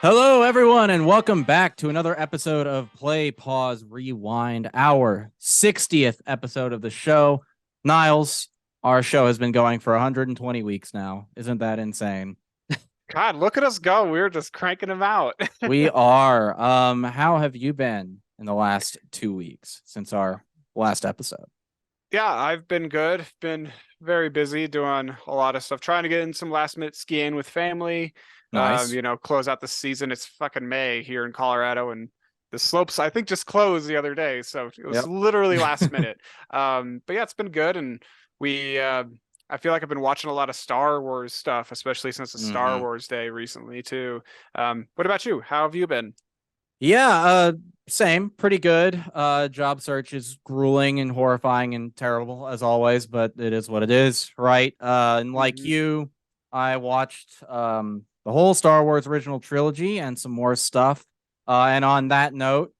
Hello, everyone, and welcome back to another episode of Play, Pause, Rewind, our 60th episode of the show. Niles, our show has been going for 120 weeks now. Isn't that insane? God, look at us go. We're just cranking them out. We are. How have you been in the last 2 weeks since our last episode? Yeah, I've been good. Been very busy doing a lot of stuff, trying to get in some last minute skiing with family. Nice. Close out the season. It's fucking May here in Colorado, and the slopes I think just closed the other day, so it was Yep. literally last minute. But yeah, it's been good, and we. I feel like I've been watching a lot of Star Wars stuff, especially since the Star hmm Wars Day recently too. What about you? How have you been? Yeah, same, pretty good. Job search is grueling and horrifying and terrible as always, but it is what it is, right? And like Hmm. you, I watched the whole Star Wars original trilogy and some more stuff. And on that note,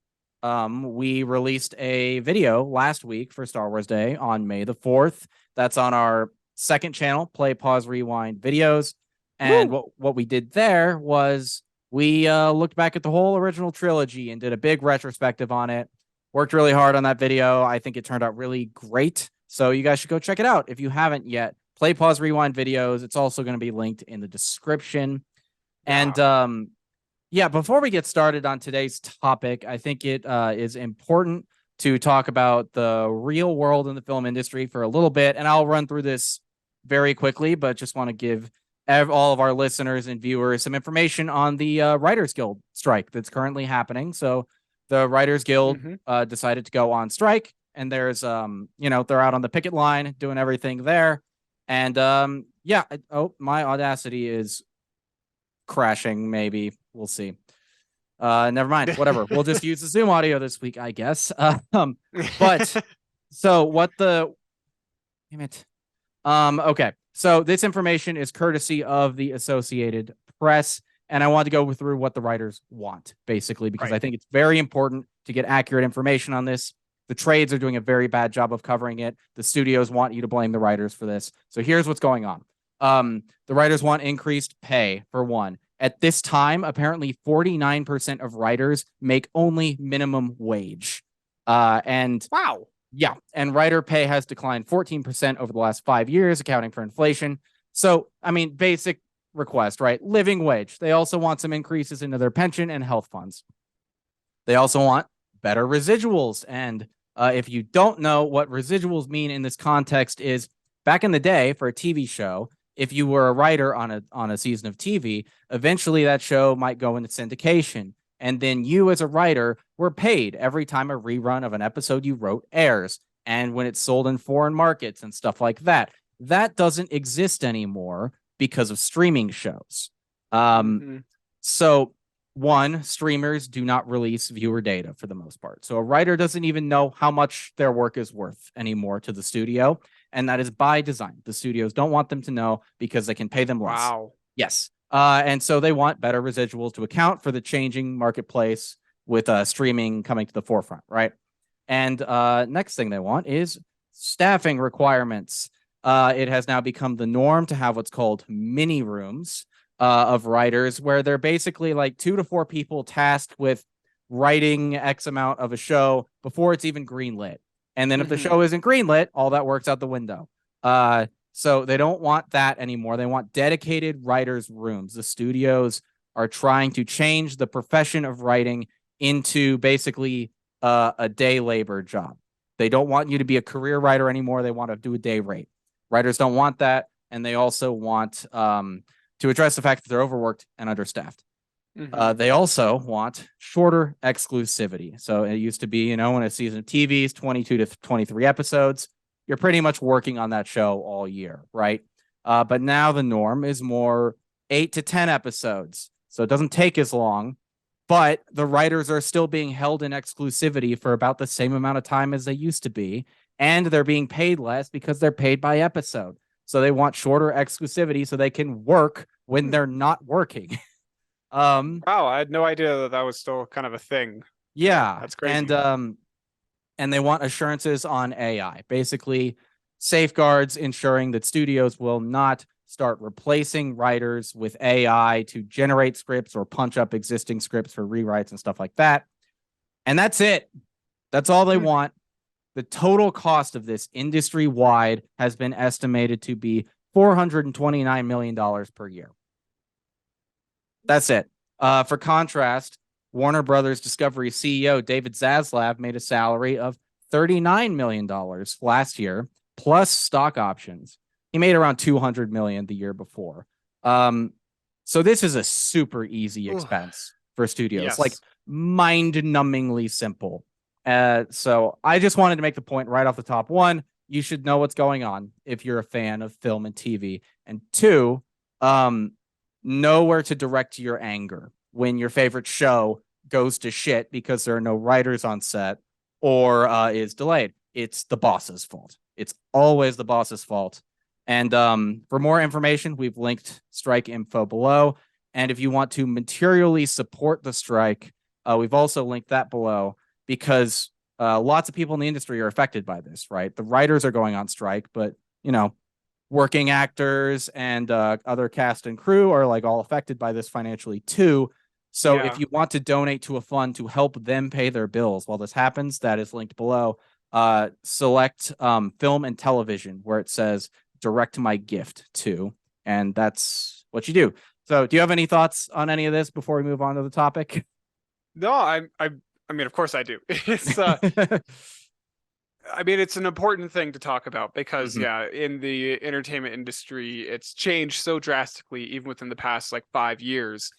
we released a video last week for Star Wars Day on May the 4th. That's on our second channel, Play, Pause, Rewind videos. And Woo! what we did there was we looked back at the whole original trilogy and did a big retrospective on it. Worked really hard on that video. I think it turned out really great. So you guys should go check it out if you haven't yet. Play, pause, rewind videos. It's also going to be linked in the description. And Yeah. yeah, before we get started on today's topic, I think it is important to talk about the real world in the film industry for a little bit. And I'll run through this very quickly, but just want to give all of our listeners and viewers some information on the Writers Guild strike that's currently happening. So the Writers Guild Hmm. decided to go on strike, and there's they're out on the picket line doing everything there. And yeah, oh, my Audacity is crashing. Maybe we'll see. Never mind. Whatever. We'll just use the Zoom audio this week, I guess. But so what the damn it. Okay. So this information is courtesy of the Associated Press, and I want to go through what the writers want, basically, because Right. I think it's very important to get accurate information on this. The trades are doing a very bad job of covering it. The studios want you to blame the writers for this. So here's what's going on. The writers want increased pay, for one. At this time, apparently 49% of writers make only minimum wage. And Wow. yeah, and writer pay has declined 14% over the last 5 years, accounting for inflation. So, I mean, basic request, right? Living wage. They also want some increases into their pension and health funds. They also want better residuals. And if you don't know what residuals mean in this context, is back in the day for a TV show, if you were a writer on a season of TV, eventually that show might go into syndication. And then you, as a writer, were paid every time a rerun of an episode you wrote airs. And when it's sold in foreign markets and stuff like that, that doesn't exist anymore because of streaming shows. Um, Hmm. so, one, streamers do not release viewer data for the most part. So, a writer doesn't even know how much their work is worth anymore to the studio. And that is by design. The studios don't want them to know because they can pay them less. Wow. Yes. And so they want better residuals to account for the changing marketplace with streaming coming to the forefront, right? And next thing they want is staffing requirements. It has now become the norm to have what's called mini rooms of writers, where they're basically like 2 to 4 people tasked with writing X amount of a show before it's even greenlit. And then if the Hmm. show isn't greenlit, all that works out the window. So they don't want that anymore. They want dedicated writers' rooms. The studios are trying to change the profession of writing into basically a day labor job. They don't want you to be a career writer anymore. They want to do a day rate. Writers don't want that, and they also want to address the fact that they're overworked and understaffed. Hmm. They also want shorter exclusivity. So it used to be, when a season of TV is 22 to 23 episodes, you're pretty much working on that show all year, right? But now the norm is more 8 to 10 episodes. So it doesn't take as long, but the writers are still being held in exclusivity for about the same amount of time as they used to be. And they're being paid less because they're paid by episode. So they want shorter exclusivity so they can work when they're not working. um, Wow, I had no idea that that was still kind of a thing. yeah, That's crazy. and they want assurances on AI, basically safeguards ensuring that studios will not start replacing writers with AI to generate scripts or punch up existing scripts for rewrites and stuff like that. And that's it. That's all they want. The total cost of this industry-wide has been estimated to be $429 million per year. That's it. For contrast, Warner Brothers Discovery CEO David Zaslav made a salary of $39 million last year, plus stock options. He made around $200 million the year before. So this is a super easy expense for studios, Yes. like mind-numbingly simple. So I just wanted to make the point right off the top. One, you should know what's going on if you're a fan of film and TV. And two, know where to direct your anger when your favorite show goes to shit because there are no writers on set or is delayed. It's the boss's fault. It's always the boss's fault. And for more information, we've linked strike info below. And if you want to materially support the strike, we've also linked that below, because lots of people in the industry are affected by this, right? The writers are going on strike, but, you know, working actors and other cast and crew are like all affected by this financially too. So if you want to donate to a fund to help them pay their bills while this happens, that is linked below. Select film and television, where it says direct my gift to, and that's what you do. So do you have any thoughts on any of this before we move on to the topic? No, I mean, of course I do. It's I mean, it's an important thing to talk about because, in the entertainment industry, it's changed so drastically, even within the past like 5 years.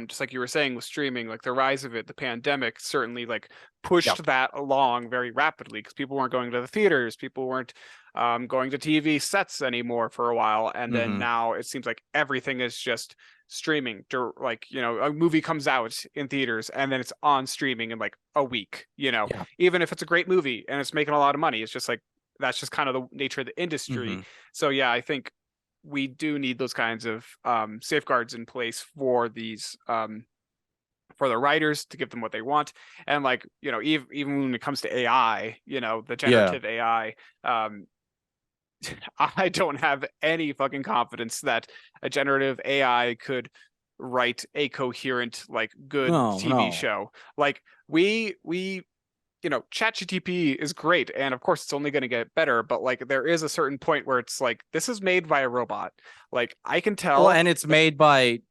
Just like you were saying with streaming, like the rise of it, the pandemic certainly like pushed that along very rapidly, because people weren't going to the theaters, people weren't going to TV sets anymore for a while, and then now it seems like everything is just streaming. Like, you know, a movie comes out in theaters and then it's on streaming in like a week, you know, even if it's a great movie and it's making a lot of money. It's just like, that's just kind of the nature of the industry. So yeah, I think we do need those kinds of safeguards in place for these for the writers, to give them what they want. And like, you know, even when it comes to AI, you know, the generative AI, I don't have any fucking confidence that a generative AI could write a coherent, like, good TV show. Like we, you know, ChatGPT is great, and of course it's only going to get better, but like there is a certain point where it's like, this is made by a robot. Like I can tell. Well, and it's made by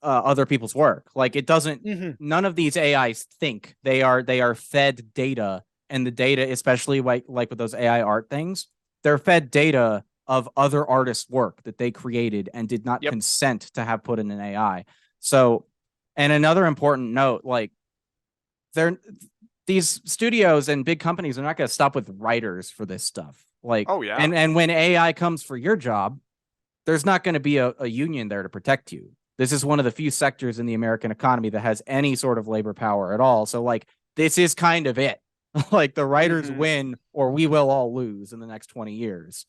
other people's work. Like it doesn't, none of these AIs think. They are fed data, and the data, especially like with those AI art things, they're fed data of other artists' work that they created and did not consent to have put in an AI. So, and another important note, like these studios and big companies are not going to stop with writers for this stuff. Like, and when AI comes for your job, there's not going to be a union there to protect you. This is one of the few sectors in the American economy that has any sort of labor power at all. So like, this is kind of it. Like the writers win, or we will all lose in the next 20 years.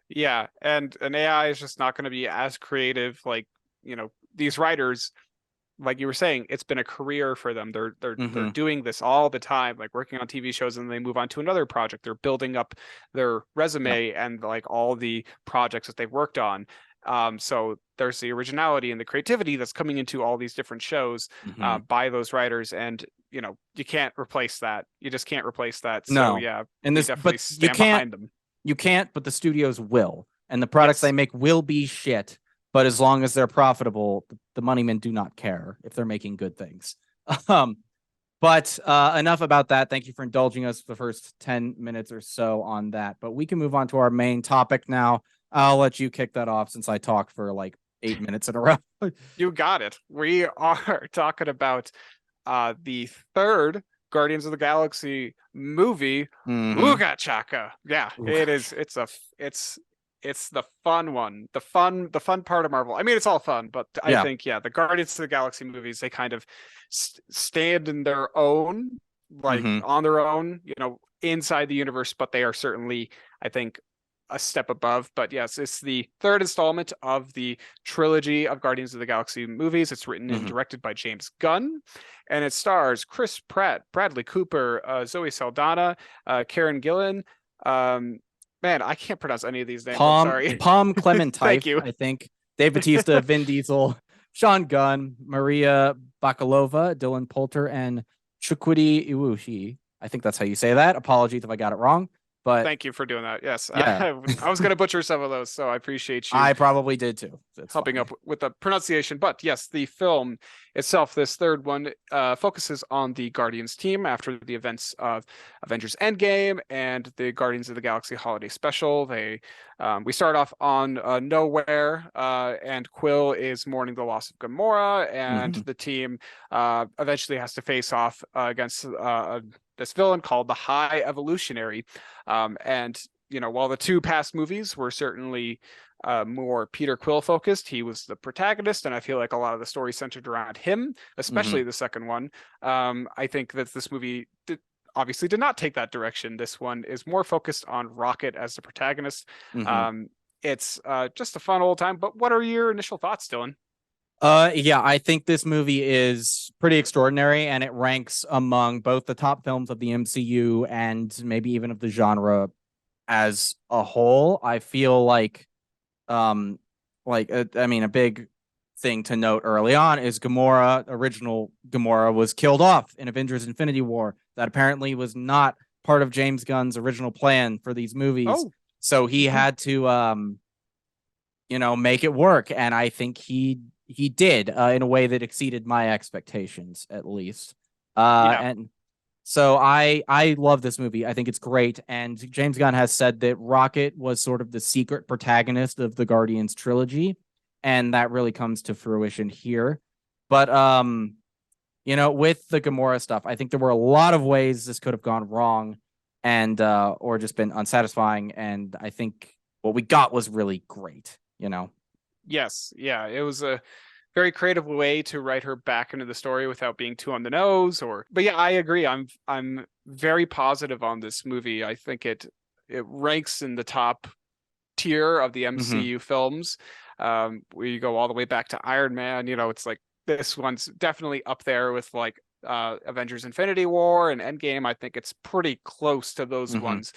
Yeah, and an AI is just not going to be as creative. Like, you know, these writers, like you were saying, it's been a career for them. They're doing this all the time, like working on TV shows, and then they move on to another project. They're building up their resume and like all the projects that they've worked on. So there's the originality and the creativity that's coming into all these different shows by those writers, and you know, you can't replace that. You just can't replace that. So yeah, and this, definitely stand behind them. You can't, but the studios will, and the products they make will be shit. But as long as they're profitable, the money men do not care if they're making good things. But enough about that. Thank you for indulging us for the first 10 minutes or so on that. But we can move on to our main topic now. I'll let you kick that off since I talked for like 8 minutes in a row. You got it. We are talking about the third Guardians of the Galaxy movie, Ooga Chaka. Yeah, it is. It's the fun one, the fun part of Marvel. I mean, it's all fun, but I think the Guardians of the Galaxy movies, they kind of stand in their own, like on their own, you know, inside the universe, but they are certainly, I think, a step above. But yes, it's the third installment of the trilogy of Guardians of the Galaxy movies. It's written and directed by James Gunn, and it stars Chris Pratt, Bradley Cooper, Zoe Saldana, Karen Gillan, Man, I can't pronounce any of these names. I'm Palm sorry. Palm Thank Clementine, you. I think. Dave Bautista, Vin Diesel, Sean Gunn, Maria Bakalova, Dylan Poulter, and Chukwudi Iwushi. I think that's how you say that. Apologies if I got it wrong. But Thank you for doing that. Yes, yeah, I was going to butcher some of those, so I appreciate you I probably did too. That's helping fine. up with the pronunciation. But yes, the film itself, this third one, focuses on the Guardians team after the events of Avengers Endgame and the Guardians of the Galaxy Holiday Special. We start off on nowhere, and Quill is mourning the loss of Gamora, and Mhm. the team eventually has to face off against this villain called the High Evolutionary. And while the two past movies were certainly more Peter Quill focused, he was the protagonist, and I feel like a lot of the story centered around him, especially Mhm. the second one. I think that this movie obviously did not take that direction. This one is more focused on Rocket as the protagonist. Mhm. It's just a fun old time. But what are your initial thoughts, Dylan? Yeah, I think this movie is pretty extraordinary, and it ranks among both the top films of the MCU and maybe even of the genre as a whole. I feel um, I mean, a big thing to note early on is original Gamora was killed off in Avengers Infinity War. That apparently was not part of James Gunn's original plan for these movies. Oh, So he mhm. had to, make it work. And I think he did in a way that exceeded my expectations, at least. Yeah. And so I love this movie. I think it's great. And James Gunn has said that Rocket was sort of the secret protagonist of the Guardians trilogy, and that really comes to fruition here. But with the Gamora stuff, I think there were a lot of ways this could have gone wrong and or just been unsatisfying. And I think what we got was really great. Yes. Yeah. It was a very creative way to write her back into the story without being too on the nose. But yeah, I agree. I'm very positive on this movie. I think it ranks in the top tier of the Mm-hmm. MCU films. We go all the way back to Iron Man. It's like this one's definitely up there with like Avengers Infinity War and Endgame. I think it's pretty close to those Mm-hmm. ones.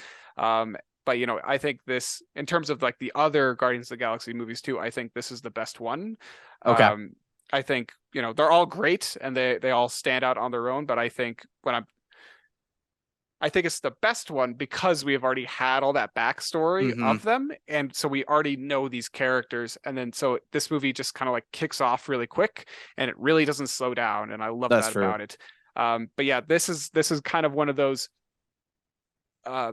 But I think this, in terms of like the other Guardians of the Galaxy movies too, I think this is the best one. Okay. Um, I think they're all great and they all stand out on their own. But I think it's the best one because we have already had all that backstory Mm-hmm. of them. And so we already know these characters. And then so this movie just kind of like kicks off really quick and it really doesn't slow down. And I love That's that true. about it. But yeah, this is kind of one of those uh,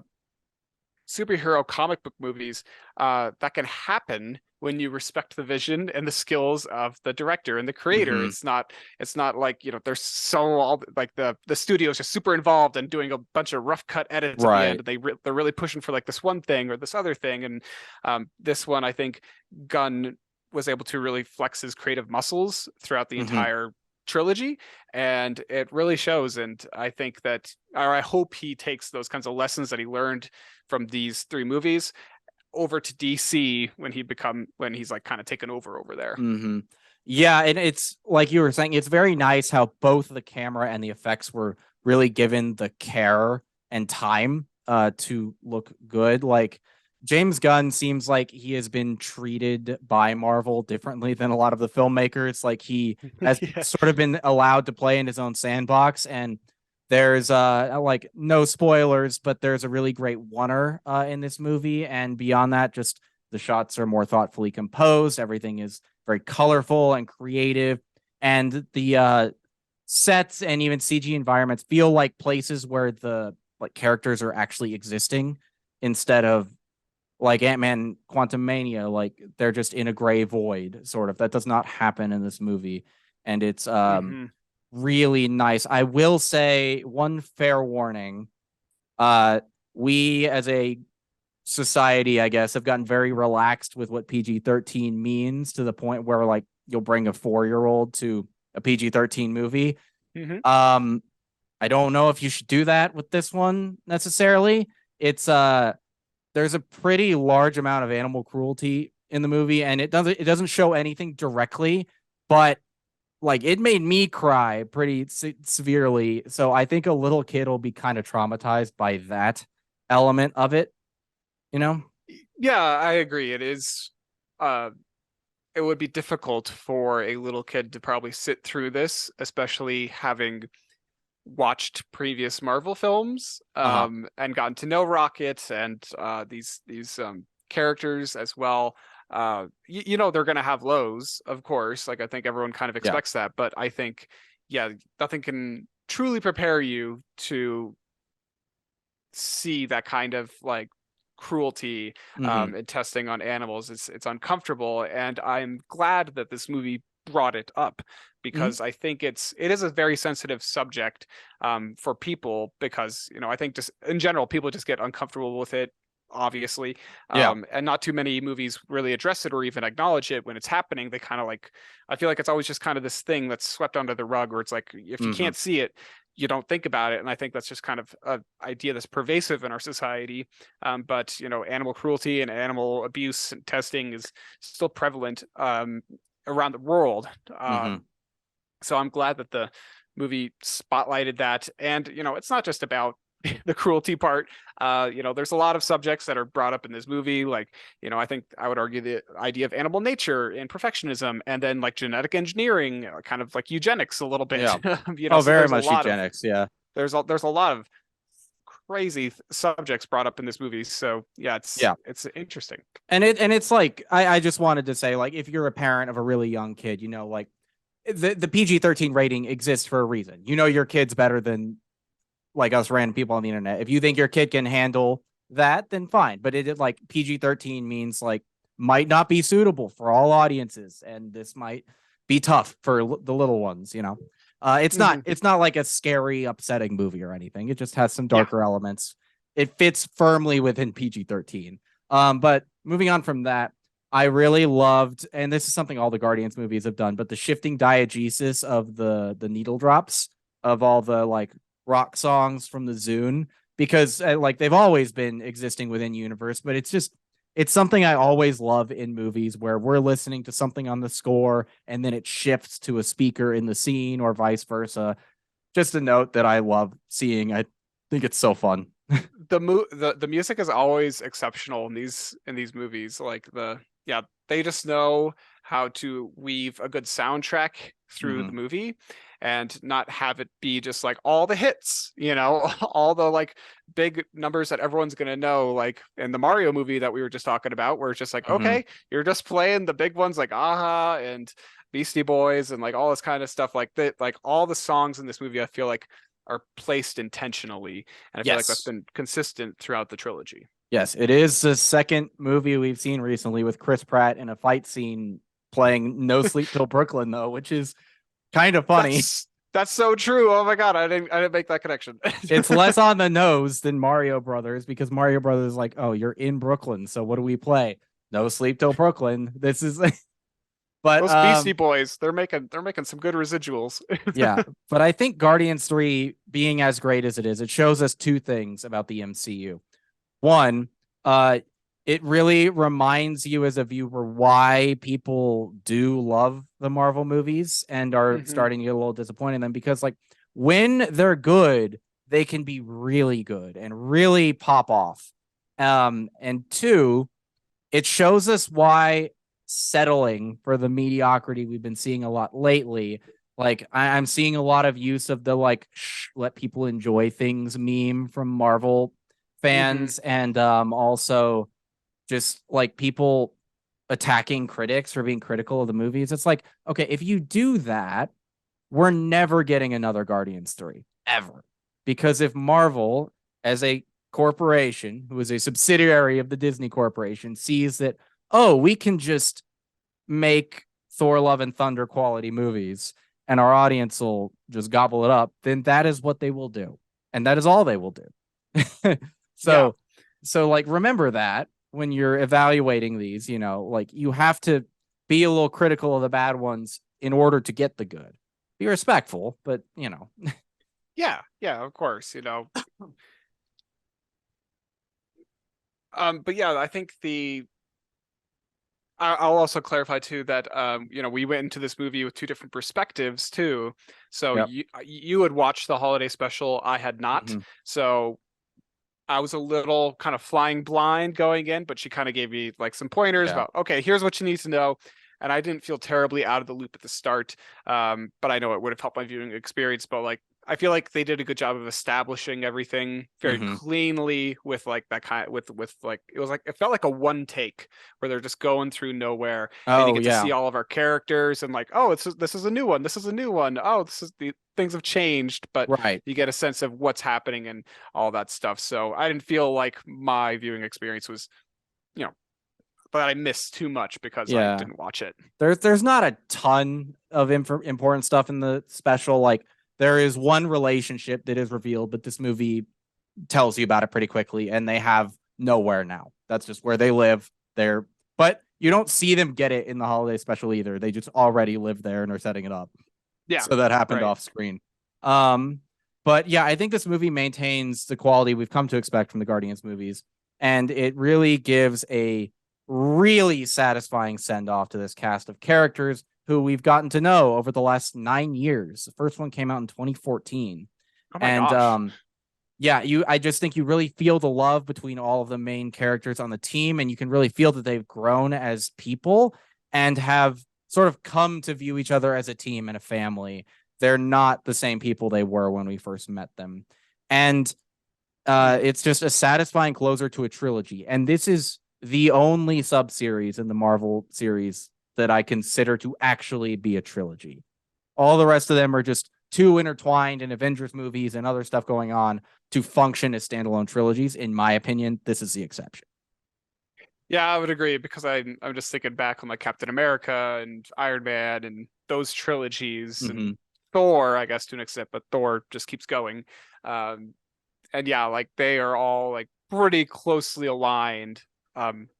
superhero comic book movies that can happen when you respect the vision and the skills of the director and the creator. Mm-hmm. It's not like they're so all like the studio is just super involved and doing a bunch of rough cut edits at the end. Right. They're really pushing for like this one thing or this other thing. And this one, I think Gunn was able to really flex his creative muscles throughout the Mm-hmm. entire trilogy, and it really shows. And I think that, or I hope he takes those kinds of lessons that he learned from these three movies over to DC when he's like kind of taken over there. Mm-hmm. Yeah, and it's like you were saying, it's very nice how both the camera and the effects were really given the care and time to look good. Like James Gunn seems like he has been treated by Marvel differently than a lot of the filmmakers. Like he has Yeah. sort of been allowed to play in his own sandbox, and there's like no spoilers, but there's a really great oneer in this movie, and beyond that, just the shots are more thoughtfully composed. Everything is very colorful and creative, and the sets and even CG environments feel like places where the like characters are actually existing instead of like Ant-Man Quantumania, like they're just in a gray void, sort of. That does not happen in this movie, and it's Mm-hmm. really nice. I will say one fair warning. Uh we as a society, I guess, have gotten very relaxed with what PG-13 means to the point where like you'll bring a 4-year-old to a PG-13 movie. Mm-hmm. Um, I don't know if you should do that with this one necessarily. It's there's a pretty large amount of animal cruelty in the movie, and it doesn't show anything directly, but like it made me cry pretty severely. So I think a little kid will be kind of traumatized by that element of it you know? Yeah, I agree. It is it would be difficult for a little kid to probably sit through this, especially having watched previous Marvel films Uh-huh. and gotten to know Rocket and these characters as well. You know they're going to have lows, of course. Like I think everyone kind of Yeah. expects that, but I think yeah, nothing can truly prepare you to see that kind of like cruelty Hmm. and testing on animals. It's uncomfortable, and I'm glad that this movie brought it up Hmm. because I think it is a very sensitive subject for people because I think just in general people just get uncomfortable with it, obviously, Yeah. and not too many movies really address it or even acknowledge it when it's happening. They kind of like, I feel like it's always just kind of this thing that's swept under the rug where it's like if you Hmm. can't see it, you don't think about it. And I think that's just kind of an idea that's pervasive in our society. But animal cruelty and animal abuse and testing is still prevalent around the world. Hmm. So I'm glad that the movie spotlighted that. And it's not just about the cruelty part. There's a lot of subjects that are brought up in this movie, like I think I would argue the idea of animal nature and perfectionism, and then like genetic engineering, kind of like eugenics a little bit. Yeah. Oh, So very there's a much lot of eugenics. Yeah. there's a lot of crazy subjects brought up in this movie. So yeah, Yeah. it's interesting. And it's like I just wanted to say, like, if you're a parent of a really young kid, like the PG-13 rating exists for a reason. Your kid's better than like us random people on the internet. If you think your kid can handle that, then fine. But it like PG-13 means like might not be suitable for all audiences, and this might be tough for the little ones. It's not Mhm. it's not like a scary, upsetting movie or anything. It just has some Yeah. darker elements. It fits firmly within PG-13. But moving on from that, I really loved, and this is something all the Guardians movies have done, but the shifting diegesis of the needle drops of all the like rock songs from the Zune, because like they've always been existing within universe, but it's something I always love in movies where we're listening to something on the score and then it shifts to a speaker in the scene or vice versa. Just a note that I love seeing. I think it's so fun. The music is always exceptional in these movies. Like they just know how to weave a good soundtrack through the Hmm. movie and not have it be just like all the hits, all the like big numbers that everyone's gonna know, like in the Mario movie that we were just talking about, where it's just like, Hmm. okay, you're just playing the big ones like Aha and Beastie Boys and like all this kind of stuff like that. Like all the songs in this movie, I feel like are placed intentionally, and I feel like that's Yes. been consistent throughout the trilogy. Yes, it is the second movie we've seen recently with Chris Pratt in a fight scene playing No Sleep Till Brooklyn, though, which is kind of funny. That's so true. Oh my god, I didn't make that connection. It's less on the nose than Mario Brothers, because Mario Brothers is like, oh, you're in Brooklyn, so what do we play? No Sleep Till Brooklyn. This is but Those Beastie Boys, they're making some good residuals. yeah, but I think Guardians 3 being as great as it is, it shows us two things about the MCU. One, uh it really reminds you as a viewer why people do love the Marvel movies and are Hmm. starting to get a little disappointed in them, because like when they're good, they can be really good and really pop off. And two, it shows us why settling for the mediocrity we've been seeing a lot lately. Like I'm seeing a lot of use of the like let people enjoy things meme from Marvel Hmm. fans, and also just like people attacking critics for being critical of the movies. It's like, okay, if you do that, we're never getting another Guardians 3 ever. Because if Marvel, as a corporation who is a subsidiary of the Disney Corporation, sees that, oh, we can just make Thor Love and Thunder quality movies and our audience will just gobble it up, then that is what they will do. And that is all they will do. Yeah. so like remember that when you're evaluating these, like you have to be a little critical of the bad ones in order to get the good. Be respectful, but Yeah. Yeah. Of course. But yeah, I think I'll also clarify too that we went into this movie with two different perspectives too. So yep. you had watched the holiday special, I had not. Hmm. So I was a little kind of flying blind going in, but she kind of gave me like some pointers Yeah. about, okay, here's what you need to know. And I didn't feel terribly out of the loop at the start. But I know it would have helped my viewing experience. But like, I feel like they did a good job of establishing everything very Mhm. cleanly with like that kind with like it was like it felt like a one take where they're just going through nowhere and you Oh get to yeah. see all of our characters and like, oh, this is a new one. This is a new one. Oh, this is the things have changed, but Right. you get a sense of what's happening and all that stuff. So I didn't feel like my viewing experience was, you know, but I missed too much because I Yeah. didn't watch it. There's not a ton of important stuff in the special. Like there is one relationship that is revealed, but this movie tells you about it pretty quickly, and they have nowhere now. That's just where they live. But you don't see them get it in the holiday special either. They just already live there and are setting it up. Yeah, So that happened right. off screen. Um, but yeah, I think this movie maintains the quality we've come to expect from the Guardians movies, and it really gives a really satisfying send off to this cast of characters who we've gotten to know over the last 9 years. The first one came out in 2014, Oh my and gosh. yeah, I just think you really feel the love between all of the main characters on the team, and you can really feel that they've grown as people and have sort of come to view each other as a team and a family. They're not the same people they were when we first met them. And it's just a satisfying closer to a trilogy. And this is the only sub-series in the Marvel series that I consider to actually be a trilogy. All the rest of them are just too intertwined in Avengers movies and other stuff going on to function as standalone trilogies. In my opinion, this is the exception. Yeah, I would agree because I'm just thinking back on like Captain America and Iron Man and those trilogies Mm-hmm. and Thor, I guess to an extent, but Thor just keeps going. Um, and yeah, like they are all like pretty closely aligned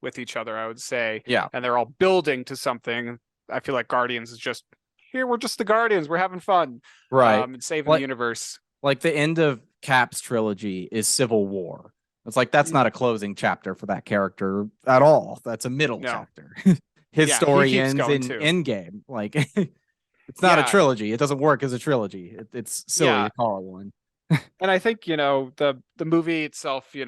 with each other, I would say, Yeah. and they're all building to something. I feel like Guardians is just here. We're just the Guardians. We're having fun, Right. and saving the Like universe. like the end of Cap's trilogy is Civil War. It's like that's not a closing chapter for that character at all. That's a middle No, chapter. His yeah, he story keeps ends going in too. Endgame. Like it's not a Yeah, trilogy. It doesn't work as a trilogy. It's silly yeah, to call it one. and I think the movie itself, in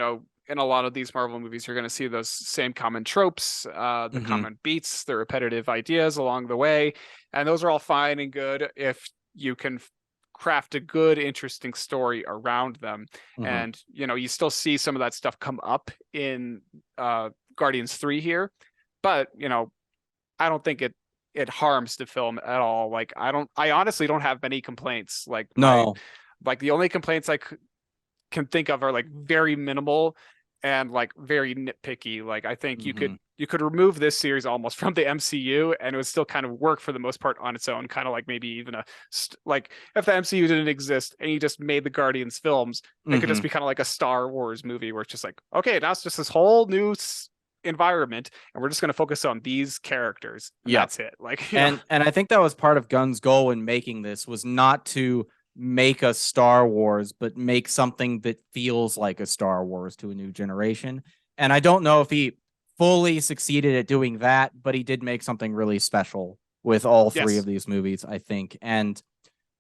a lot of these Marvel movies, you're going to see those same common tropes, the Mm-hmm. common beats, the repetitive ideas along the way, and those are all fine and good if you can craft a good, interesting story around them. Mm-hmm. And you still see some of that stuff come up in Guardians 3 here, but I don't think it harms the film at all. Like I honestly don't have many complaints. No. Like the only complaints can think of are like very minimal and like very nitpicky. Like I think Mm-hmm. you could remove this series almost from the MCU and it would still kind of work for the most part on its own. Kind of like maybe even like if the MCU didn't exist and you just made the Guardians films, it could Mm-hmm. just be kind of like a Star Wars movie where it's just like, okay, now it's just this whole new environment and we're just going to focus on these characters and Yeah. that's it. Like And I think that was part of Gunn's goal in making this was not to make a Star Wars, but make something that feels like a Star Wars to a new generation. And I don't know if he fully succeeded at doing that, but he did make something really special with all three of yes, these movies, I think. And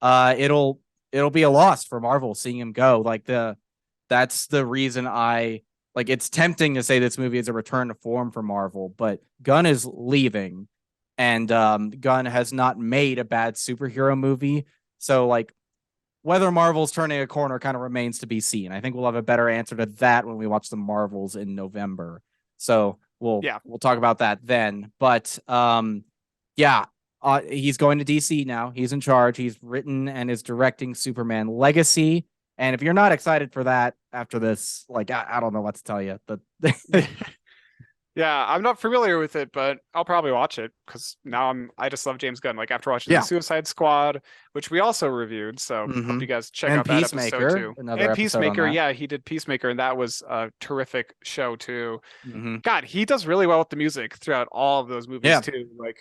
it'll be a loss for Marvel seeing him go. That's the reason I like it's tempting to say this movie is a return to form for Marvel, but Gunn is leaving and Gunn has not made a bad superhero movie. So like whether Marvel's turning a corner kind of remains to be seen. I think we'll have a better answer to that when we watch the Marvels in November. So yeah, we'll talk about that then. But yeah, he's going to DC now. He's in charge. He's written and is directing Superman Legacy. And if you're not excited for that after this, like I don't know what to tell you. But yeah, I'm not familiar with it, but I'll probably watch it because now I just love James Gunn. Like after watching the yeah. Suicide Squad, which we also reviewed, so hope Mm-hmm. you guys check And out that episode Peacemaker, too. another And episode on Peacemaker, that. yeah, he did Peacemaker, and that was a terrific show too. Mm-hmm. God, he does really well with the music throughout all of those movies Yeah. too. Like,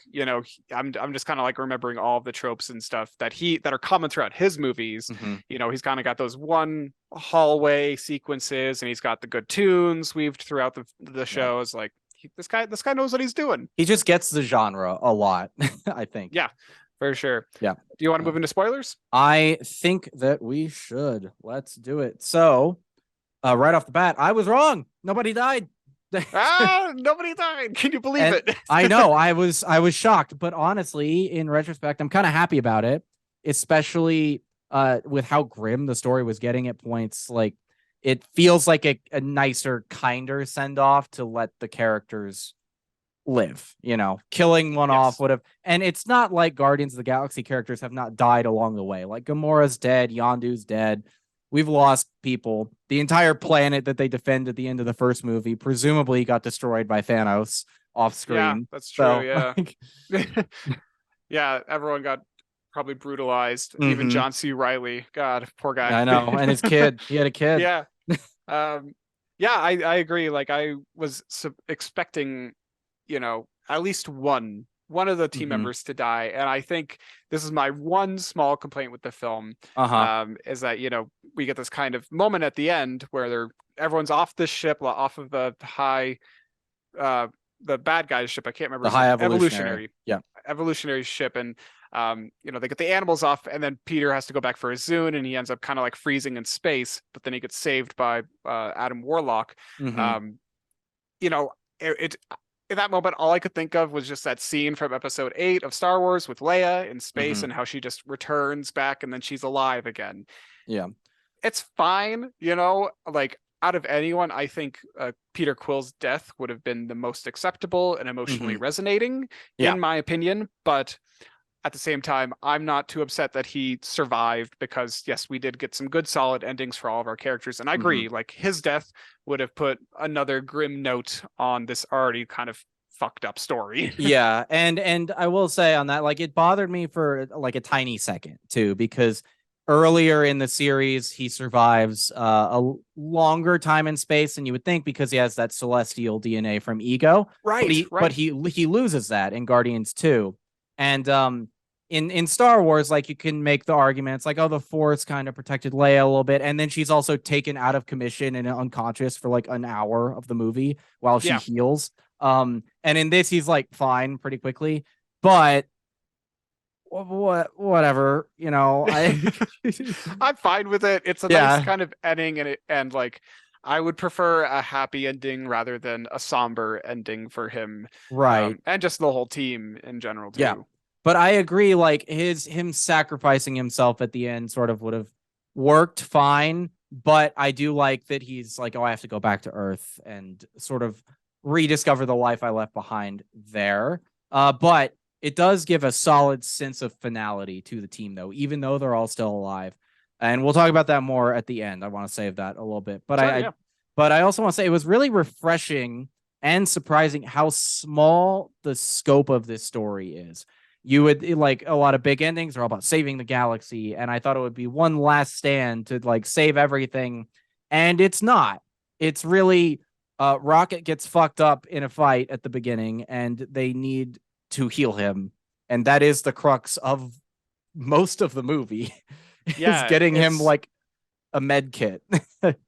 I'm just kind of like remembering all of the tropes and stuff that are common throughout his movies. Mm-hmm. He's kind of got those one hallway sequences and he's got the good tunes weaved throughout the Yeah. shows. Like this guy knows what he's doing. He just gets the genre a lot, I think. Yeah, for sure. Yeah. Do you want to move into spoilers? I think that we should. Let's do it. So, Right off the bat, I was wrong. Nobody died. Nobody died. Can you believe And it? I know I was shocked, but honestly, in retrospect, I'm kind of happy about it, especially with how grim the story was getting at points. Like it feels like a nicer, kinder send off to let the characters live. Killing one off Yes. would have, and it's not like Guardians of the Galaxy characters have not died along the way. Like Gamora's dead, Yondu's dead. We've lost people. The entire planet that they defend at the end of the first movie presumably got destroyed by Thanos off Yeah, screen. that's true. So, Yeah. Yeah, everyone got probably brutalized. Even mhm. John C. Riley. God, poor guy. I know. And his kid, he had a kid. Yeah. Yeah, I agree. Like I was expecting, at least one of the team Mhm. members to die, and I think this is my one small complaint with the film. Uh-huh. Is that we get this kind of moment at the end where everyone's off this ship, off of the high, the bad guy's ship. I can't remember The his high name. evolutionary. Yeah. Evolutionary ship, and they get the animals off, and then Peter has to go back for his Zune, and he ends up kind of like freezing in space, but then he gets saved by Adam Warlock. Mhm. It in that moment, all I could think of was just that scene from episode 8 of Star Wars with Leia in space, Mhm. and how she just returns back and then she's alive again. Yeah. It's fine, like out of anyone, I think Peter Quill's death would have been the most acceptable and emotionally Mhm. resonating, Yeah. in my opinion. But at the same time, I'm not too upset that he survived, because yes, we did get some good solid endings for all of our characters. And I Mhm. agree, like his death would have put another grim note on this already kind of fucked up story. Yeah, and I will say on that, like it bothered me for like a tiny second too, because earlier in the series he survives a longer time in space than you would think, because he has that celestial DNA from Ego. But Right, he right. he loses that in Guardians 2. And in Star Wars, like you can make the argument, it's like, oh, the Force kind of protected Leia a little bit, and then she's also taken out of commission and unconscious for like an hour of the movie while she Yeah. heals. And in this, he's like fine pretty quickly, but whatever, I'm fine with it. It's a nice yeah, kind of ending, and like I would prefer a happy ending rather than a somber ending for him. right. And just the whole team in general Yeah. too. But I agree, like him sacrificing himself at the end sort of would have worked fine. But I do like that he's like, oh, I have to go back to Earth and sort of rediscover the life I left behind there. But it does give a solid sense of finality to the team, though, even though they're all still alive. And we'll talk about that more at the end. I want to save that a little bit. But Sure, yeah. but I also want to say it was really refreshing and surprising how small the scope of this story is. You would like a lot of big endings are all about saving the galaxy, and I thought it would be one last stand to like save everything, and it's not. It's really Rocket gets fucked up in a fight at the beginning, and they need to heal him, and that is the crux of most of the movie. Is Yeah, getting him it's like a med kit.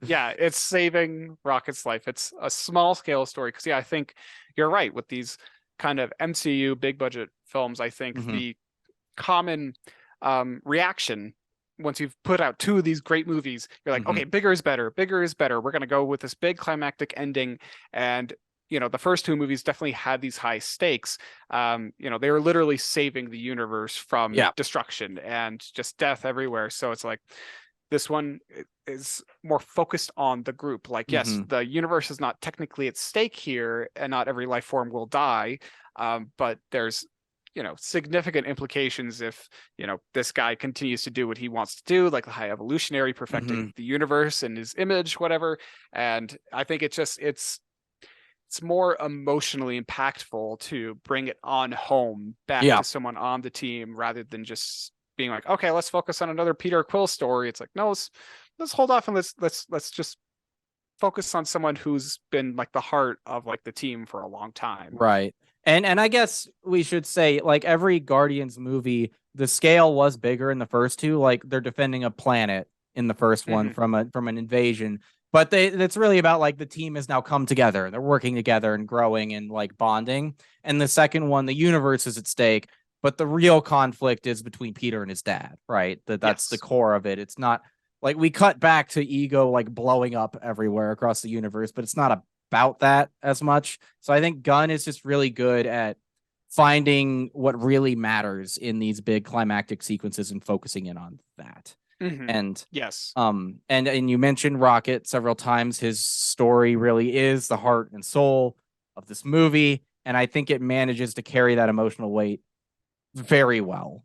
yeah, it's saving Rocket's life. It's a small scale story, because I think you're right with these kind of MCU big budget films. I think Mhm. the common reaction once you've put out 2 of these great movies, you're like, Mhm. okay, bigger is better. Bigger is better. We're going to go with this big climactic ending. And the first 2 movies definitely had these high stakes. They were literally saving the universe from Yeah. destruction and just death everywhere. So it's like this one is more focused on the group. Like, yes, Mhm. the universe is not technically at stake here, and not every life form will die. But there's significant implications if this guy continues to do what he wants to do, like the high evolutionary, perfecting the universe in his image, whatever. And I think it's more emotionally impactful to bring it on home back Yeah. to someone on the team, rather than just being like, okay, let's focus on another Peter Quill story. It's like, no, let's hold off, and let's just focus on someone who's been like the heart of like the team for a long time. Right. And I guess we should say, like, every Guardians movie, the scale was bigger in the first 2. Like they're defending a planet in the first one from an invasion. But it's really about like the team has now come together and they're working together and growing and like bonding. And the second one, the universe is at stake, but the real conflict is between Peter and his dad, right? That's the Yes. core of it. It's not Like we cut back to Ego like blowing up everywhere across the universe, but it's not about that as much. So I think Gunn is just really good at finding what really matters in these big climactic sequences and focusing in on that. And yes, and you mentioned Rocket several times. His story really is the heart and soul of this movie, and I think it manages to carry that emotional weight very well.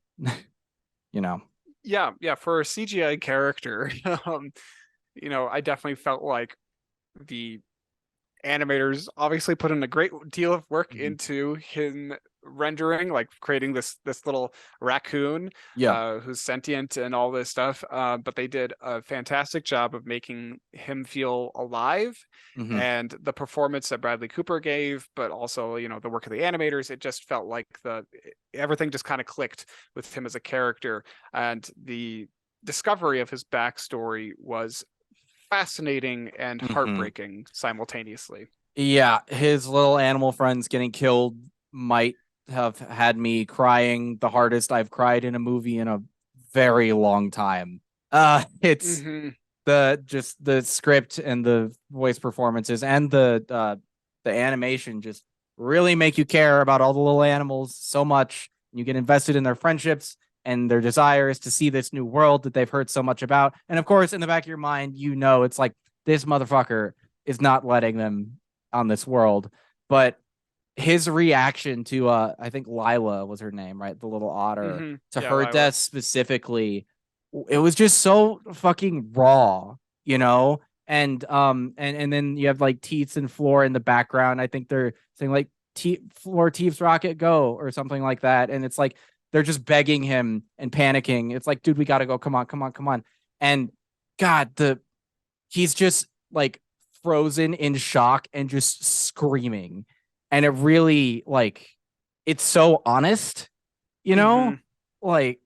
You know. yeah, for a CGI character, I definitely felt like the animators obviously put in a great deal of work into him rendering, like creating this little raccoon who's sentient and all this stuff, but they did a fantastic job of making him feel alive. And the performance that Bradley Cooper gave, but also the work of the animators, it just felt like everything just kind of clicked with him as a character, and the discovery of his backstory was fascinating and heartbreaking simultaneously. Yeah, his little animal friends getting killed might have had me crying the hardest I've cried in a movie in a very long time. It's the script and the voice performances and the animation just really make you care about all the little animals so much. You get invested in their friendships and their desires to see this new world that they've heard so much about. And of course, in the back of your mind, it's like this motherfucker is not letting them on this world. But his reaction to I think Lila was her name, right? The little otter, to Yeah, her Lila. death specifically, it was just so fucking raw, and then you have like Teets and Floor in the background. I think they're saying like Floor, Teets, Rocket, go, or something like that. And it's like they're just begging him and panicking. It's like, dude, we gotta go. Come on, come on, come on. And God, he's just like frozen in shock and just screaming. And it really it's so honest, like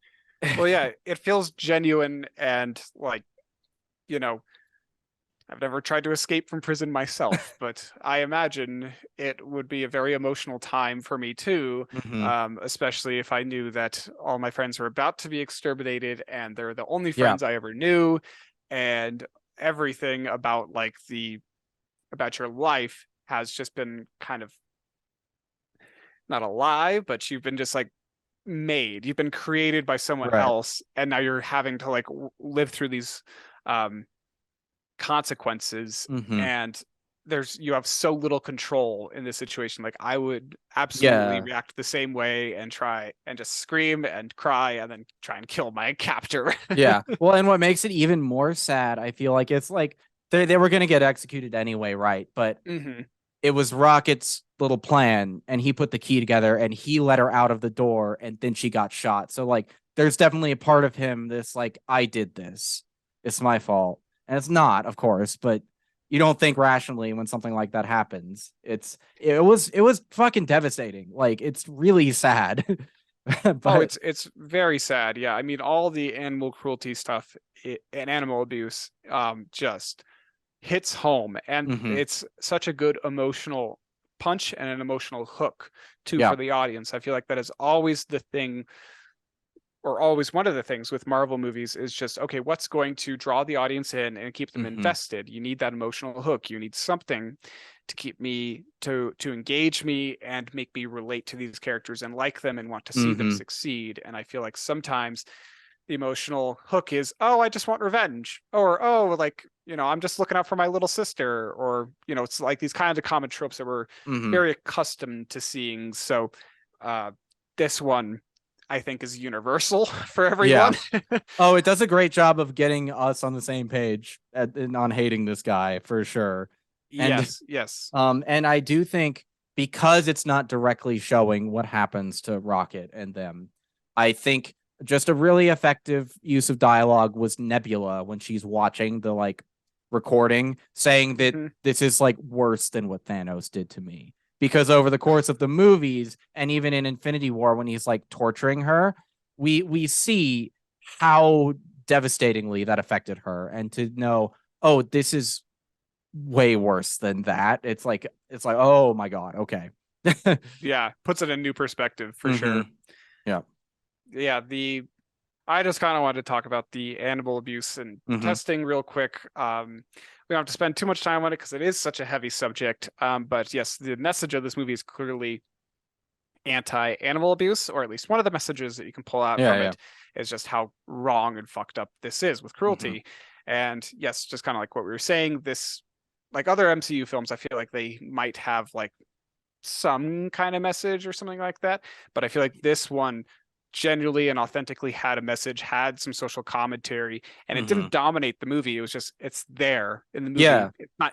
well, yeah, it feels genuine, and I've never tried to escape from prison myself, but I imagine it would be a very emotional time for me too, especially if I knew that all my friends were about to be exterminated and they're the only friends I ever knew, and everything about about your life has just been kind of not a lie, but you've been just you've been created by someone else, and now you're having to live through these consequences, and you have so little control in this situation. Like I would absolutely react the same way and try and just scream and cry and then try and kill my captor. Yeah. Well, and what makes it even more sad, I feel like it's like they were going to get executed anyway, right? But it was Rocket's little plan, and he put the key together and he let her out of the door, and then she got shot. So like there's definitely a part of him that's like, I did this. It's my fault. And it's not, of course, but you don't think rationally when something like that happens. It was fucking devastating. Like it's really sad. But it's very sad. Yeah, I mean, all the animal cruelty stuff and animal abuse just hits home, and it's such a good emotional punch and an emotional hook too for the audience. I feel like that is always the thing, or always one of the things with Marvel movies, is just, okay, what's going to draw the audience in and keep them invested? You need that emotional hook. You need something to keep me to engage me and make me relate to these characters and like them and want to see them succeed. And I feel like sometimes the emotional hook is, oh, I just want revenge, or I'm just looking out for my little sister, or it's like these kinds of common tropes that we're very accustomed to seeing. So this one, I think, is universal for everyone. Oh, it does a great job of getting us on the same page on hating this guy for sure. Yes. And I do think because it's not directly showing what happens to Rocket and them, I think just a really effective use of dialogue was Nebula when she's watching the recording, saying that this is worse than what Thanos did to me. Because over the course of the movies and even in Infinity War, when he's torturing her, we see how devastatingly that affected her, and to know, oh, this is way worse than that. It's like, oh my God. Okay. Yeah. Puts it in new perspective for sure. Yeah. Yeah. I just kind of wanted to talk about the animal abuse and testing real quick. We don't have to spend too much time on it because it is such a heavy subject. But yes, the message of this movie is clearly anti-animal abuse, or at least one of the messages that you can pull out from it is just how wrong and fucked up this is with cruelty. And yes, just kind of like what we were saying, this, like other MCU films, I feel like they might have like some kind of message or something like that, but I feel like this one genuinely and authentically had a message, had some social commentary, and it didn't dominate the movie. It was just, it's there in the movie. Yeah.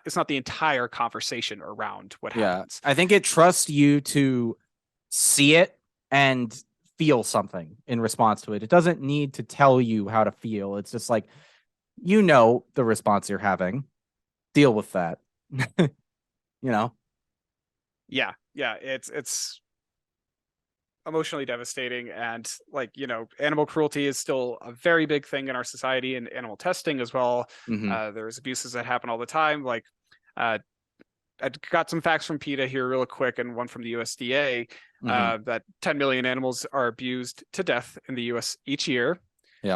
It's not the entire conversation around what happens. I think it trusts you to see it and feel something in response to it. It doesn't need to tell you how to feel. It's just like, you know, the response you're having, deal with that. You know? Yeah. It's emotionally devastating, and like, you know, animal cruelty is still a very big thing in our society, and animal testing as well. There's abuses that happen all the time. Like, I got some facts from PETA here real quick, and one from the USDA, that 10 million animals are abused to death in the US each year.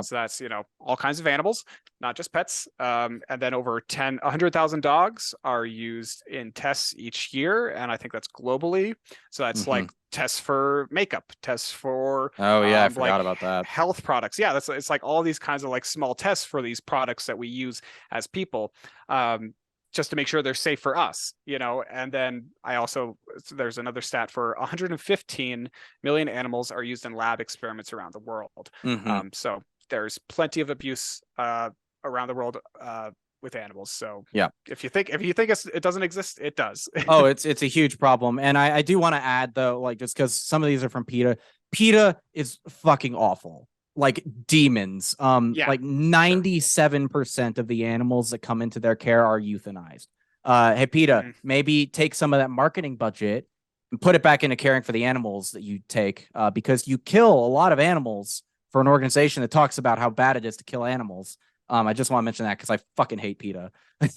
So that's, you know, all kinds of animals, not just pets. And then over 100,000 dogs are used in tests each year. And I think that's globally. So that's like tests for makeup, tests for I forgot about that. Health products. Yeah, it's like all these kinds of like small tests for these products that we use as people. Just to make sure they're safe for us, you know. And then there's another stat for 115 million animals are used in lab experiments around the world. So there's plenty of abuse around the world with animals. So yeah, if you think it doesn't exist, it does. Oh, it's a huge problem. And I do want to add though, like, just because some of these are from PETA, PETA is fucking awful. Like demons. Like 97% of the animals that come into their care are euthanized. Hey, PETA, maybe take some of that marketing budget and put it back into caring for the animals that you take, because you kill a lot of animals for an organization that talks about how bad it is to kill animals. I just want to mention that because I fucking hate PETA.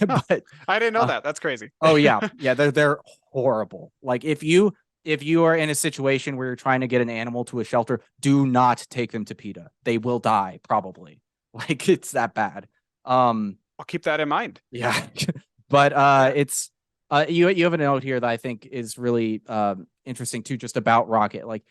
But I didn't know that. That's crazy. Oh yeah, they're horrible. Like if you are in a situation where you're trying to get an animal to a shelter, do not take them to PETA. They will die probably. Like it's that bad. I'll keep that in mind. Yeah. But it's you have a note here that I think is really interesting too, just about Rocket. Like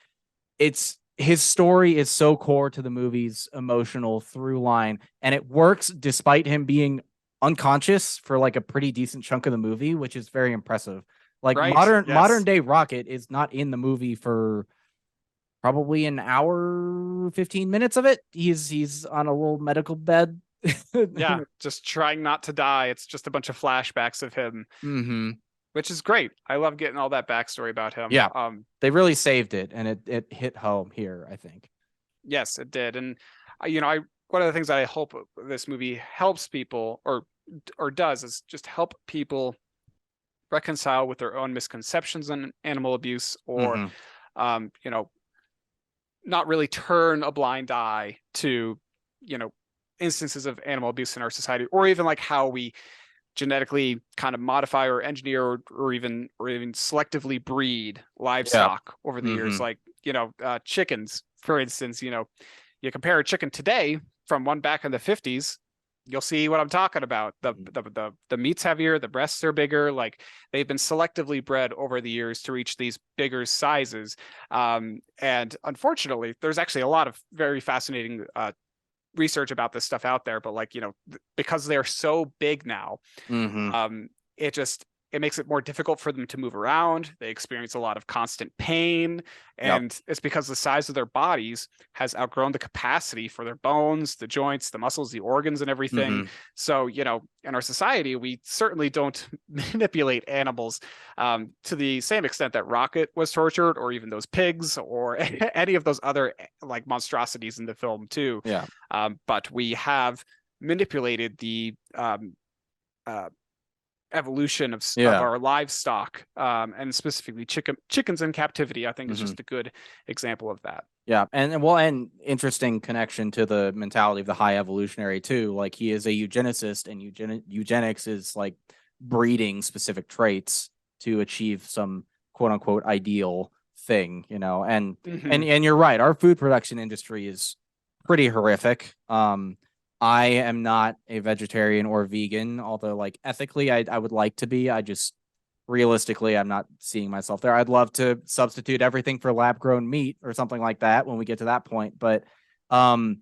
his story is so core to the movie's emotional through line, and it works despite him being unconscious for like a pretty decent chunk of the movie, which is very impressive. Like modern day Rocket is not in the movie for probably an hour, 15 minutes of it. He's on a little medical bed. Yeah, just trying not to die. It's just a bunch of flashbacks of him, which is great. I love getting all that backstory about him. Yeah, they really saved it, and it hit home here, I think. Yes, it did. And you know, one of the things that I hope this movie helps people or does is just help people reconcile with their own misconceptions on animal abuse, or you know, not really turn a blind eye to, you know, instances of animal abuse in our society, or even like how we genetically kind of modify or engineer or even selectively breed livestock over the years. Like, you know, chickens, for instance. You know, you compare a chicken today from one back in the 50s, you'll see what I'm talking about. The meat's heavier, the breasts are bigger. Like they've been selectively bred over the years to reach these bigger sizes. And unfortunately, there's actually a lot of very fascinating research about this stuff out there. But like, you know, because they're so big now, it makes it more difficult for them to move around. They experience a lot of constant pain, and it's because the size of their bodies has outgrown the capacity for their bones, the joints, the muscles, the organs, and everything. So, you know, in our society, we certainly don't manipulate animals to the same extent that Rocket was tortured, or even those pigs, or any of those other like monstrosities in the film too. But we have manipulated the evolution of our livestock, and specifically chickens in captivity. I think is just a good example of that. Yeah, and interesting connection to the mentality of the high evolutionary too. Like he is a eugenicist, and eugenics is like breeding specific traits to achieve some quote unquote ideal thing, you know. And you're right, our food production industry is pretty horrific. I am not a vegetarian or vegan, although like ethically I would like to be. I just realistically I'm not seeing myself there. I'd love to substitute everything for lab grown meat or something like that when we get to that point. But yeah,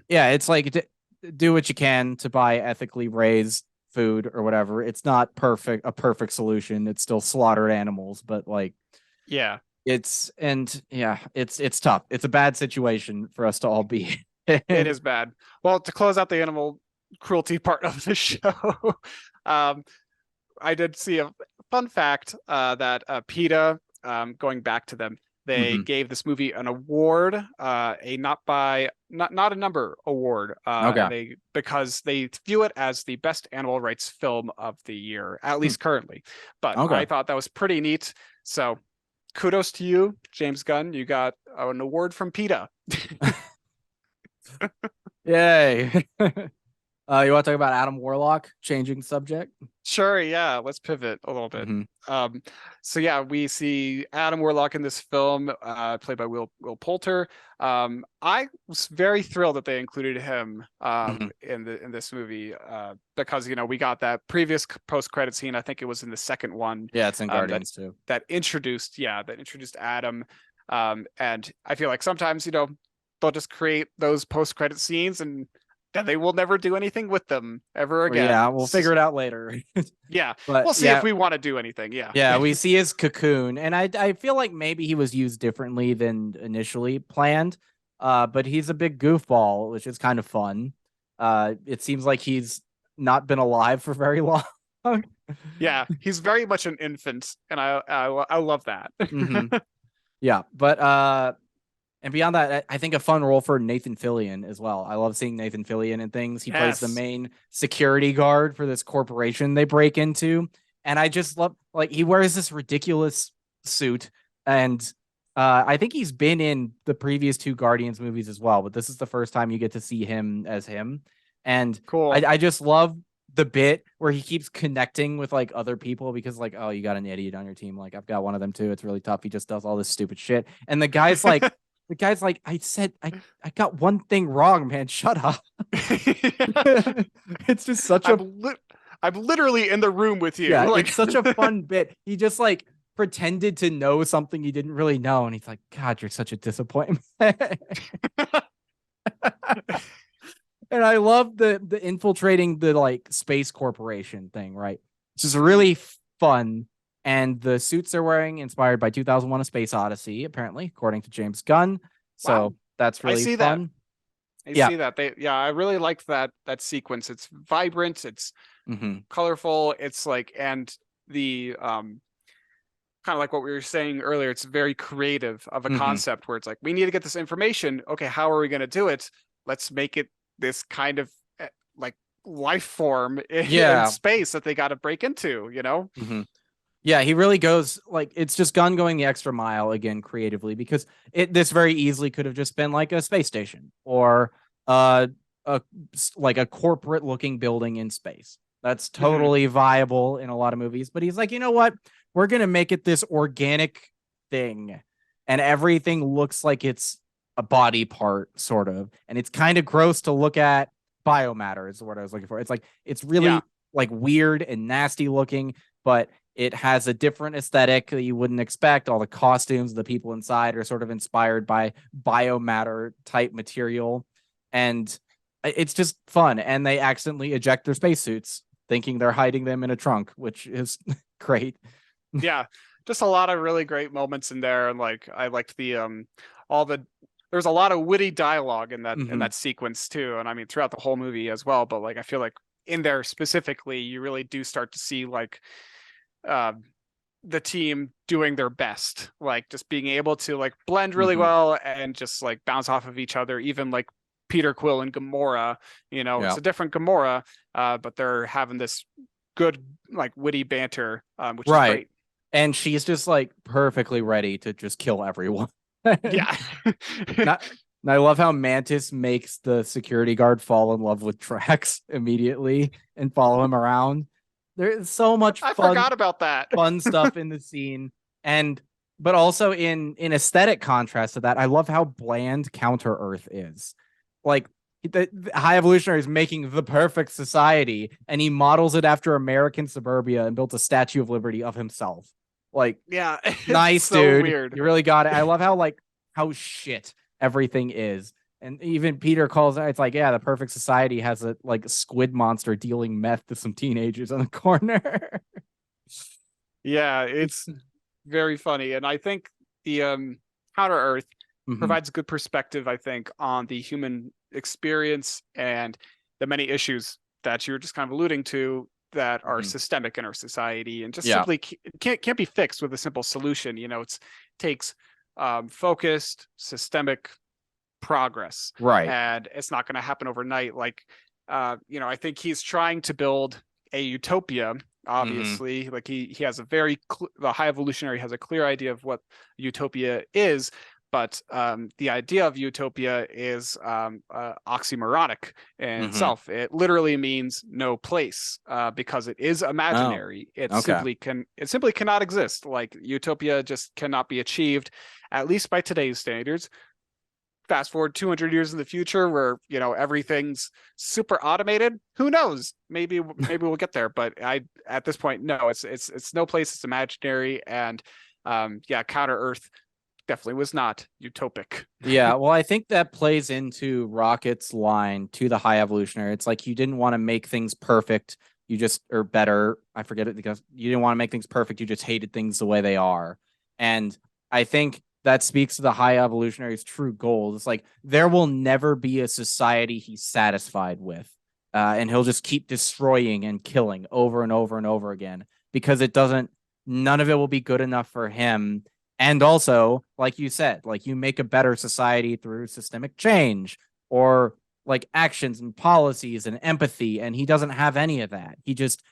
it's like do what you can to buy ethically raised food or whatever. It's not a perfect solution. It's still slaughtered animals, but like Yeah. it's it's tough. It's a bad situation for us to all be. It is bad. Well, to close out the animal cruelty part of the show, um, I did see a fun fact that PETA, going back to them, they gave this movie an award, a not a number award, Okay. and because they view it as the best animal rights film of the year, at least currently. But Okay. I thought that was pretty neat. So kudos to you, James Gunn. You got an award from PETA. Yay. You want to talk about Adam Warlock? Changing subject. Sure, yeah. Let's pivot a little bit. So yeah, we see Adam Warlock in this film, played by Will Poulter. I was very thrilled that they included him in this movie, because we got that previous post-credit scene. I think it was in the second one. Yeah, it's in Guardians too. That introduced Adam. And I feel like sometimes they'll just create those post-credit scenes and then they will never do anything with them ever again. Yeah, we'll figure it out later. Yeah, but we'll see if we want to do anything. Yeah. Yeah, we see his cocoon, and I feel like maybe he was used differently than initially planned. But he's a big goofball, which is kind of fun. It seems like he's not been alive for very long. Yeah, he's very much an infant, and I love that. Yeah, but and beyond that, I think a fun role for Nathan Fillion as well. I love seeing Nathan Fillion in things. He plays the main security guard for this corporation they break into. And I just love, like, he wears this ridiculous suit. And I think he's been in the previous two Guardians movies as well. But this is the first time you get to see him as him. And cool. I just love the bit where he keeps connecting with like other people because like, oh, you got an idiot on your team. Like, I've got one of them too. It's really tough. He just does all this stupid shit. And the guy's like, I said, I got one thing wrong, man. Shut up. It's just such I'm literally in the room with you. Yeah, like, it's such a fun bit. He just like pretended to know something he didn't really know. And he's like, God, you're such a disappointment. And I love the infiltrating the like space corporation thing, right? It's just really fun. And the suits they're wearing inspired by 2001: A Space Odyssey, apparently, according to James Gunn. So that's really fun. I see that. I really liked that sequence. It's vibrant, it's colorful, it's like, and the kind of like what we were saying earlier, it's very creative of a concept where it's like, we need to get this information. Okay, how are we going to do it? Let's make it this kind of like life form in space that they got to break into, Yeah, he really goes like, it's just Gunn going the extra mile again creatively, because this very easily could have just been like a space station or like a corporate looking building in space. That's totally viable in a lot of movies. But he's like, you know what? We're going to make it this organic thing. And everything looks like it's a body part, sort of. And it's kind of gross to look at. Biomatter is what I was looking for. It's like, it's really like weird and nasty looking, but it has a different aesthetic that you wouldn't expect. All the costumes, the people inside are sort of inspired by biomatter type material. And it's just fun. And they accidentally eject their spacesuits, thinking they're hiding them in a trunk, which is great. Yeah, just a lot of really great moments in there. And like, I liked there's a lot of witty dialogue in that sequence too. And I mean, throughout the whole movie as well. But like, I feel like in there specifically, you really do start to see like, the team doing their best, like just being able to like blend really well and just like bounce off of each other. Even like Peter Quill and Gamora, it's a different Gamora, but they're having this good like witty banter, which is great. And she's just like perfectly ready to just kill everyone. Yeah. I love how Mantis makes the security guard fall in love with Drax immediately and follow him around. There's so much I forgot about that. fun stuff in the scene. But also in aesthetic contrast to that, I love how bland Counter Earth is. like the High Evolutionary is making the perfect society, and he models it after American suburbia and built a Statue of Liberty of himself. Like, Yeah, it's nice, so dude. weird. You really got it. I love how shit everything is. And even Peter calls it, it's like, yeah, the perfect society has a like squid monster dealing meth to some teenagers on the corner. Yeah, it's very funny. And I think the Counter Earth provides a good perspective, I think, on the human experience and the many issues that you were just kind of alluding to that are systemic in our society and just simply can't be fixed with a simple solution. You know, it takes focused, systemic progress. Right. And it's not going to happen overnight. Like, you know, I think he's trying to build a utopia. Obviously, like he has a very the High Evolutionary has a clear idea of what utopia is, but the idea of utopia is oxymoronic in itself. It literally means no place because it is imaginary. It simply cannot exist. Like utopia just cannot be achieved, at least by today's standards. Fast forward 200 years in the future where, you know, everything's super automated. Who knows? Maybe we'll get there. But at this point, no, it's no place. It's imaginary. And yeah, Counter Earth definitely was not utopic. Yeah, well, I think that plays into Rocket's line to the High Evolutionary. It's like you didn't want to make things perfect. You just, or better, I forget it, because you didn't want to make things perfect. You just hated things the way they are. And I think that speaks to the High Evolutionary's true goals. It's like there will never be a society he's satisfied with. And he'll just keep destroying and killing over and over and over again because none of it will be good enough for him. And also, like you said, like you make a better society through systemic change or like actions and policies and empathy. And he doesn't have any of that. He just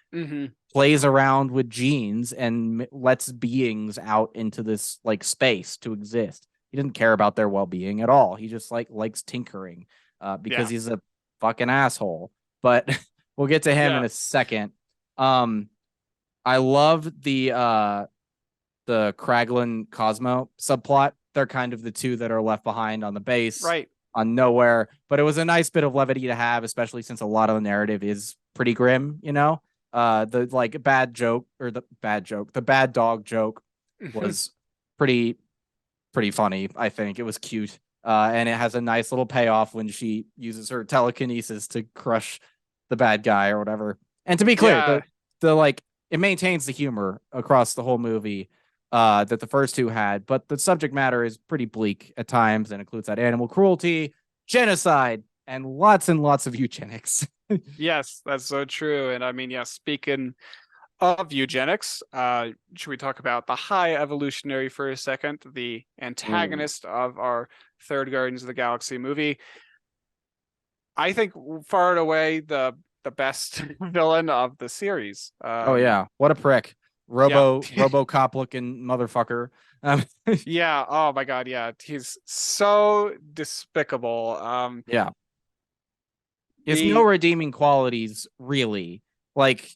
plays around with genes and lets beings out into this like space to exist. He doesn't care about their well-being at all. He just like likes tinkering because he's a fucking asshole. But we'll get to him in a second. I love the Kraglin Cosmo subplot. They're kind of the two that are left behind on the base, right? On Nowhere. But it was a nice bit of levity to have, especially since a lot of the narrative is pretty grim, you know? The like bad dog joke was pretty funny. I think it was cute. And it has a nice little payoff when she uses her telekinesis to crush the bad guy or whatever. And to be clear, the like it maintains the humor across the whole movie that the first two had, but the subject matter is pretty bleak at times and includes that animal cruelty, genocide, and lots of eugenics. Yes, that's so true. And I mean, yeah, speaking of eugenics, should we talk about the High Evolutionary for a second, the antagonist of our third Guardians of the Galaxy movie? I think far and away the best villain of the series. Oh yeah, what a prick. RoboCop looking motherfucker. Yeah, oh my god, yeah. He's so despicable. Yeah. There's no redeeming qualities, really. Like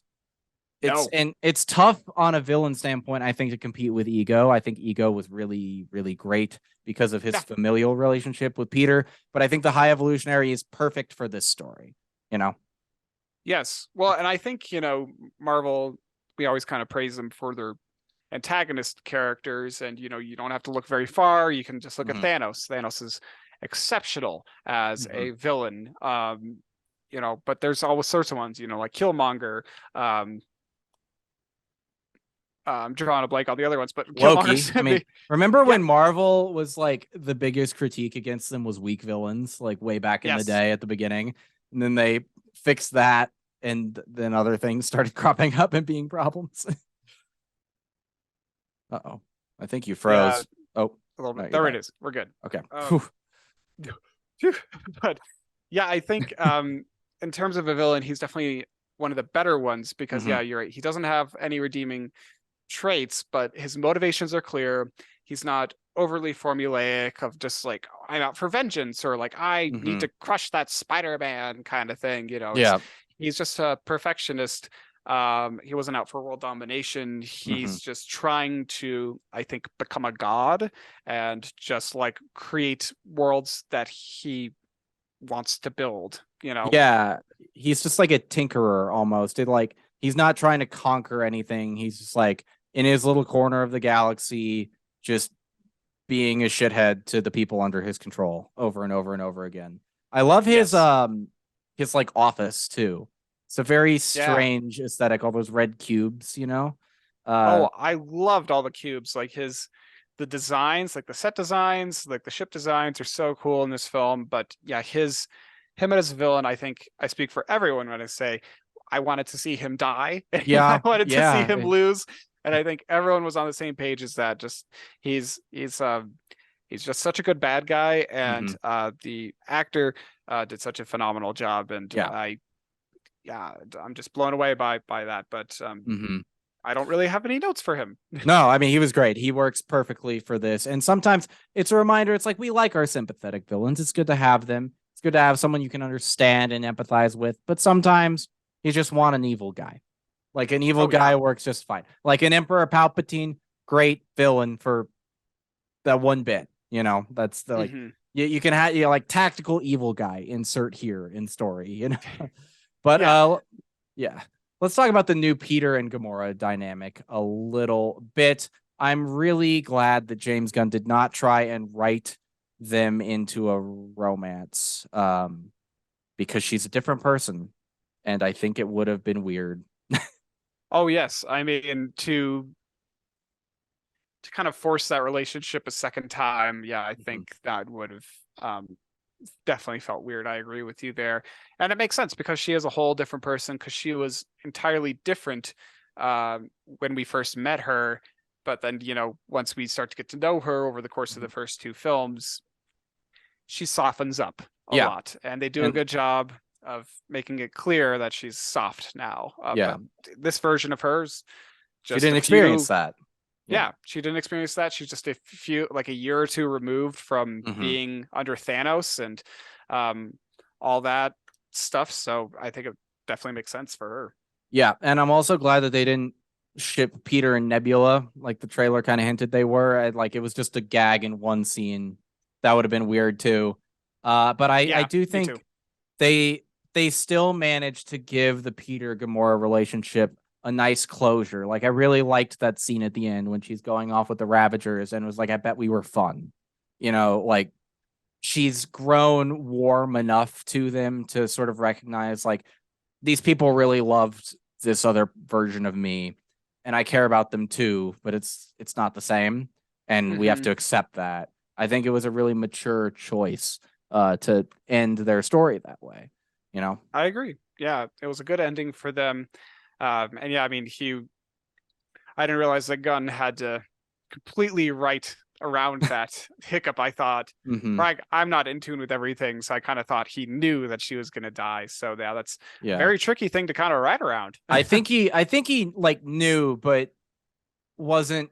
it's tough on a villain standpoint, I think, to compete with Ego. I think Ego was really, really great because of his familial relationship with Peter. But I think the High Evolutionary is perfect for this story, you know? Yes. Well, and I think, you know, Marvel, we always kind of praise them for their antagonist characters. And, you know, you don't have to look very far. You can just look at Thanos. Thanos is exceptional as a villain. You know, but there's always sorts of ones, you know, like Killmonger. I'm drawing a blank on the other ones, but Loki. I mean, remember when Marvel was like the biggest critique against them was weak villains, like way back in the day at the beginning, and then they fixed that, and then other things started cropping up and being problems. Uh-oh, I think you froze. A little bit. There it is. We're good. Okay. But yeah, I think in terms of a villain, he's definitely one of the better ones because yeah, you're right. He doesn't have any redeeming traits, but his motivations are clear. He's not overly formulaic of just like, I'm out for vengeance or like I need to crush that Spider-Man kind of thing, you know. He's just a perfectionist. He wasn't out for world domination. He's just trying to, I think, become a god and just like create worlds that he wants to build, you know. Yeah, he's just like a tinkerer almost. He's not trying to conquer anything. He's just like in his little corner of the galaxy, just being a shithead to the people under his control over and over and over again. I love his like office too. It's a very Yeah. strange aesthetic, all those red cubes, you know? Oh, I loved all the cubes. Like the designs, like the set designs, like the ship designs are so cool in this film. But yeah, him as a villain, I think I speak for everyone when I say I wanted to see him die. I Yeah, wanted to see him yeah. lose. And I think everyone was on the same page as that. Just he's just such a good bad guy, and Mhm. the actor did such a phenomenal job. And Yeah. I'm just blown away by that. But Mhm. I don't really have any notes for him. No, I mean, he was great. He works perfectly for this. And sometimes it's a reminder. It's like we like our sympathetic villains. It's good to have them. It's good to have someone you can understand and empathize with. But sometimes you just want an evil guy. Like an evil Oh yeah. guy works just fine. Like an Emperor Palpatine, great villain for that one bit. You know, that's the like Hmm. you can have like tactical evil guy insert here in story, you know. But Yeah. yeah. Let's talk about the new Peter and Gamora dynamic a little bit. I'm really glad that James Gunn did not try and write them into a romance because she's a different person. And I think it would have been weird. Oh yes. I mean, to kind of force that relationship a second time, yeah, I Mhm. think that would have definitely felt weird. I agree with you there. And it makes sense because she is a whole different person, because she was entirely different when we first met her. But then, you know, once we start to get to know her over the course of the first two films, she softens up a Yeah. lot. And they do a And good job of making it clear that she's soft now. yeah, But this version of hers, she just a didn't experience few that. Yeah. yeah, she didn't experience that. She's just a few, like a year or two removed from Mhm. being under Thanos and um, all that stuff. So I think it definitely makes sense for her. Yeah, and I'm also glad that they didn't ship Peter and Nebula like the trailer kind of hinted they were. Like it was just a gag in one scene. That would have been weird too. But I Yeah, do me too. think they still managed to give the Peter Gamora relationship a nice closure. Like I really liked that scene at the end when she's going off with the Ravagers and was like, I bet we were fun. You know, like she's grown warm enough to them to sort of recognize like these people really loved this other version of me and I care about them too, but it's not the same and we have Hmm. to accept that. I think it was a really mature choice to end their story that way, you know. I agree. Yeah, it was a good ending for them. And yeah, I mean, I didn't realize that Gunn had to completely write around that hiccup. I thought, Mhm. right, I'm not in tune with everything, so I kind of thought he knew that she was going to die. So yeah, that's a Yeah. very tricky thing to kind of write around. I think he like knew but wasn't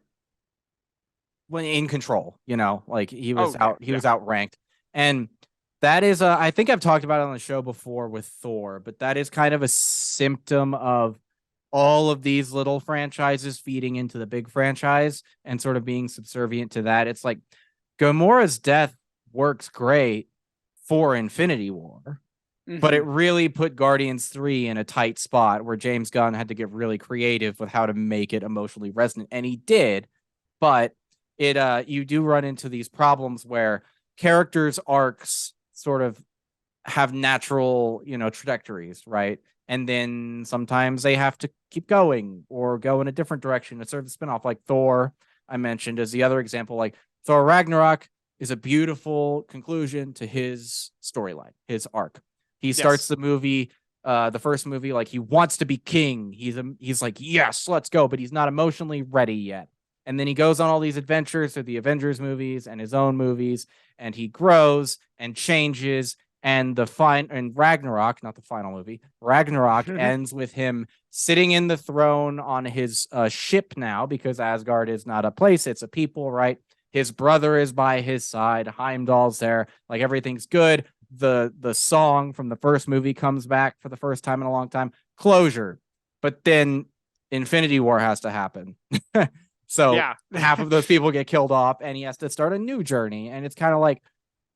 when in control, you know, like Okay, he yeah. was outranked. And that is I think I've talked about it on the show before with Thor, but that is kind of a symptom of all of these little franchises feeding into the big franchise and sort of being subservient to that. It's like Gamora's death works great for Infinity War, but it Hmm. really put Guardians 3 in a tight spot where James Gunn had to get really creative with how to make it emotionally resonant. And he did, but it you do run into these problems where characters' arcs sort of have natural, you know, trajectories, right? And then sometimes they have to keep going or go in a different direction. It's sort of a spinoff, like Thor, I mentioned, as the other example. Like Thor Ragnarok is a beautiful conclusion to his storyline, his arc. He starts Yes. the first movie, like he wants to be king. He's like, yes, let's go, but he's not emotionally ready yet. And then he goes on all these adventures through the Avengers movies and his own movies, and he grows and changes and Ragnarok, not the final movie, Ragnarok ends with him sitting in the throne on his ship now because Asgard is not a place, it's a people, right? His brother is by his side, Heimdall's there, like everything's good. The song from the first movie comes back for the first time in a long time. Closure. But then Infinity War has to happen. So Yeah. half of those people get killed off and he has to start a new journey. And it's kind of like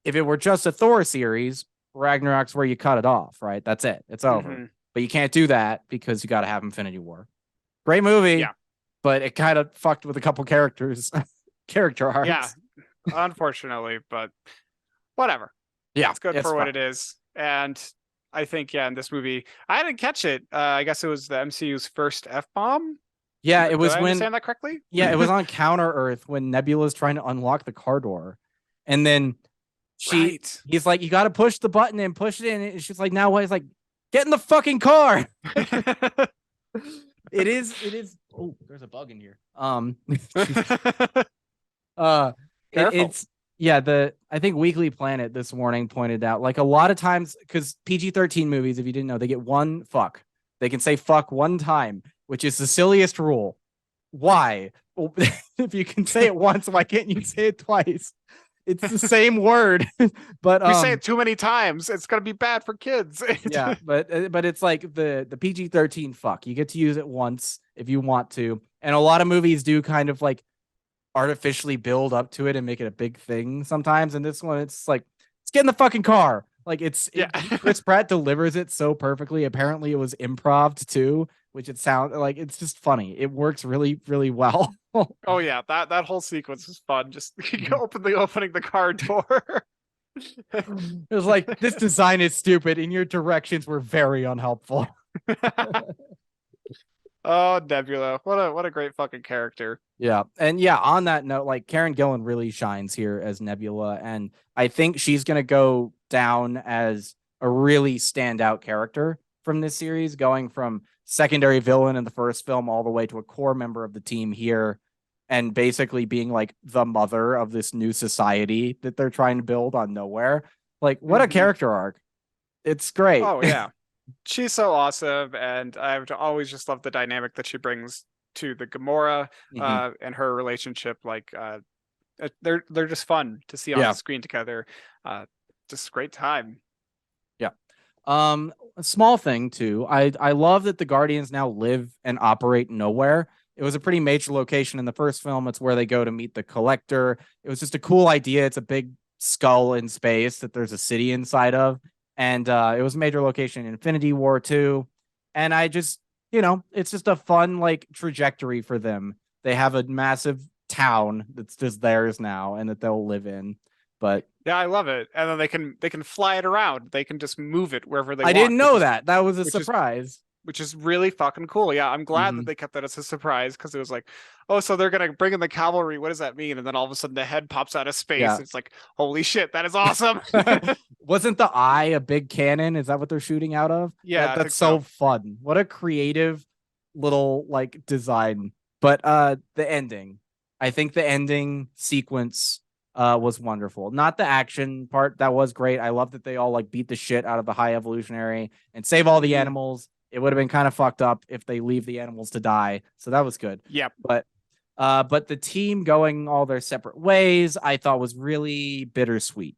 if it were just a Thor series, Ragnarok's where you cut it off, right? That's it. It's over. Mhm. But you can't do that because you got to have Infinity War. Great movie, Yeah. but it kind of fucked with a couple characters, character arcs. Yeah, unfortunately, but whatever. Yeah, It's good it's for what fine. it is. And I think, yeah, in this movie, I didn't catch it. I guess it was the MCU's first F-bomb. Yeah, it Did was I when understand that correctly? yeah, it was on Counter Earth when Nebula's trying to unlock the car door, and then Right. he's like, "You got to push the button and push it in." And she's like, "Now what?" He's like, "Get in the fucking car." It is. Oh, there's a bug in here. Careful. It's yeah. I think Weekly Planet this morning pointed out like a lot of times because PG-13 movies, if you didn't know, they get one fuck. They can say fuck one time, which is the silliest rule. Why? Well, if you can say it once, why can't you say it twice? It's the same word, but We say it too many times. It's gonna be bad for kids. yeah, but it's like the PG-13 fuck. You get to use it once if you want to, and a lot of movies do kind of like artificially build up to it and make it a big thing sometimes. And this one, it's like, let's get in the fucking car. Like Yeah. Chris Pratt delivers it so perfectly. Apparently, it was improv too, which it sounds like it's just funny. It works really, really well. Oh yeah, that whole sequence was fun. Just opening the car door. It was like this design is stupid, and your directions were very unhelpful. Oh, Nebula. What a great fucking character. Yeah. And yeah, on that note, like Karen Gillan really shines here as Nebula. And I think she's going to go down as a really standout character from this series, going from secondary villain in the first film all the way to a core member of the team here and basically being like the mother of this new society that they're trying to build on nowhere. Like, what a character arc. It's great. Oh, yeah. She's so awesome, and I've always just loved the dynamic that she brings to the Gamora and her relationship. Like they're just fun to see on the screen together. Just great time. Yeah. A small thing too. I love that the Guardians now live and operate nowhere. It was a pretty major location in the first film. It's where they go to meet the Collector. It was just a cool idea. It's a big skull in space that there's a city inside of. And it was a major location in Infinity War too. And I just, it's just a fun like trajectory for them. They have a massive town that's just theirs now and that they'll live in. But yeah, I love it. And then they can fly it around. They can just move it wherever they want. I didn't know that. That was a surprise. Which is really fucking cool. Yeah, I'm glad that they kept that as a surprise because it was like, oh, so they're gonna bring in the cavalry. What does that mean? And then all of a sudden the head pops out of space. Yeah. It's like, holy shit, that is awesome. Wasn't the eye a big cannon? Is that what they're shooting out of? Yeah, that's so fun. What a creative little like design. But the ending, I think the ending sequence was wonderful. Not the action part, that was great. I love that they all like beat the shit out of the High Evolutionary and save all the animals. It would have been kind of fucked up if they leave the animals to die. So that was good. Yep. But the team going all their separate ways, I thought was really bittersweet.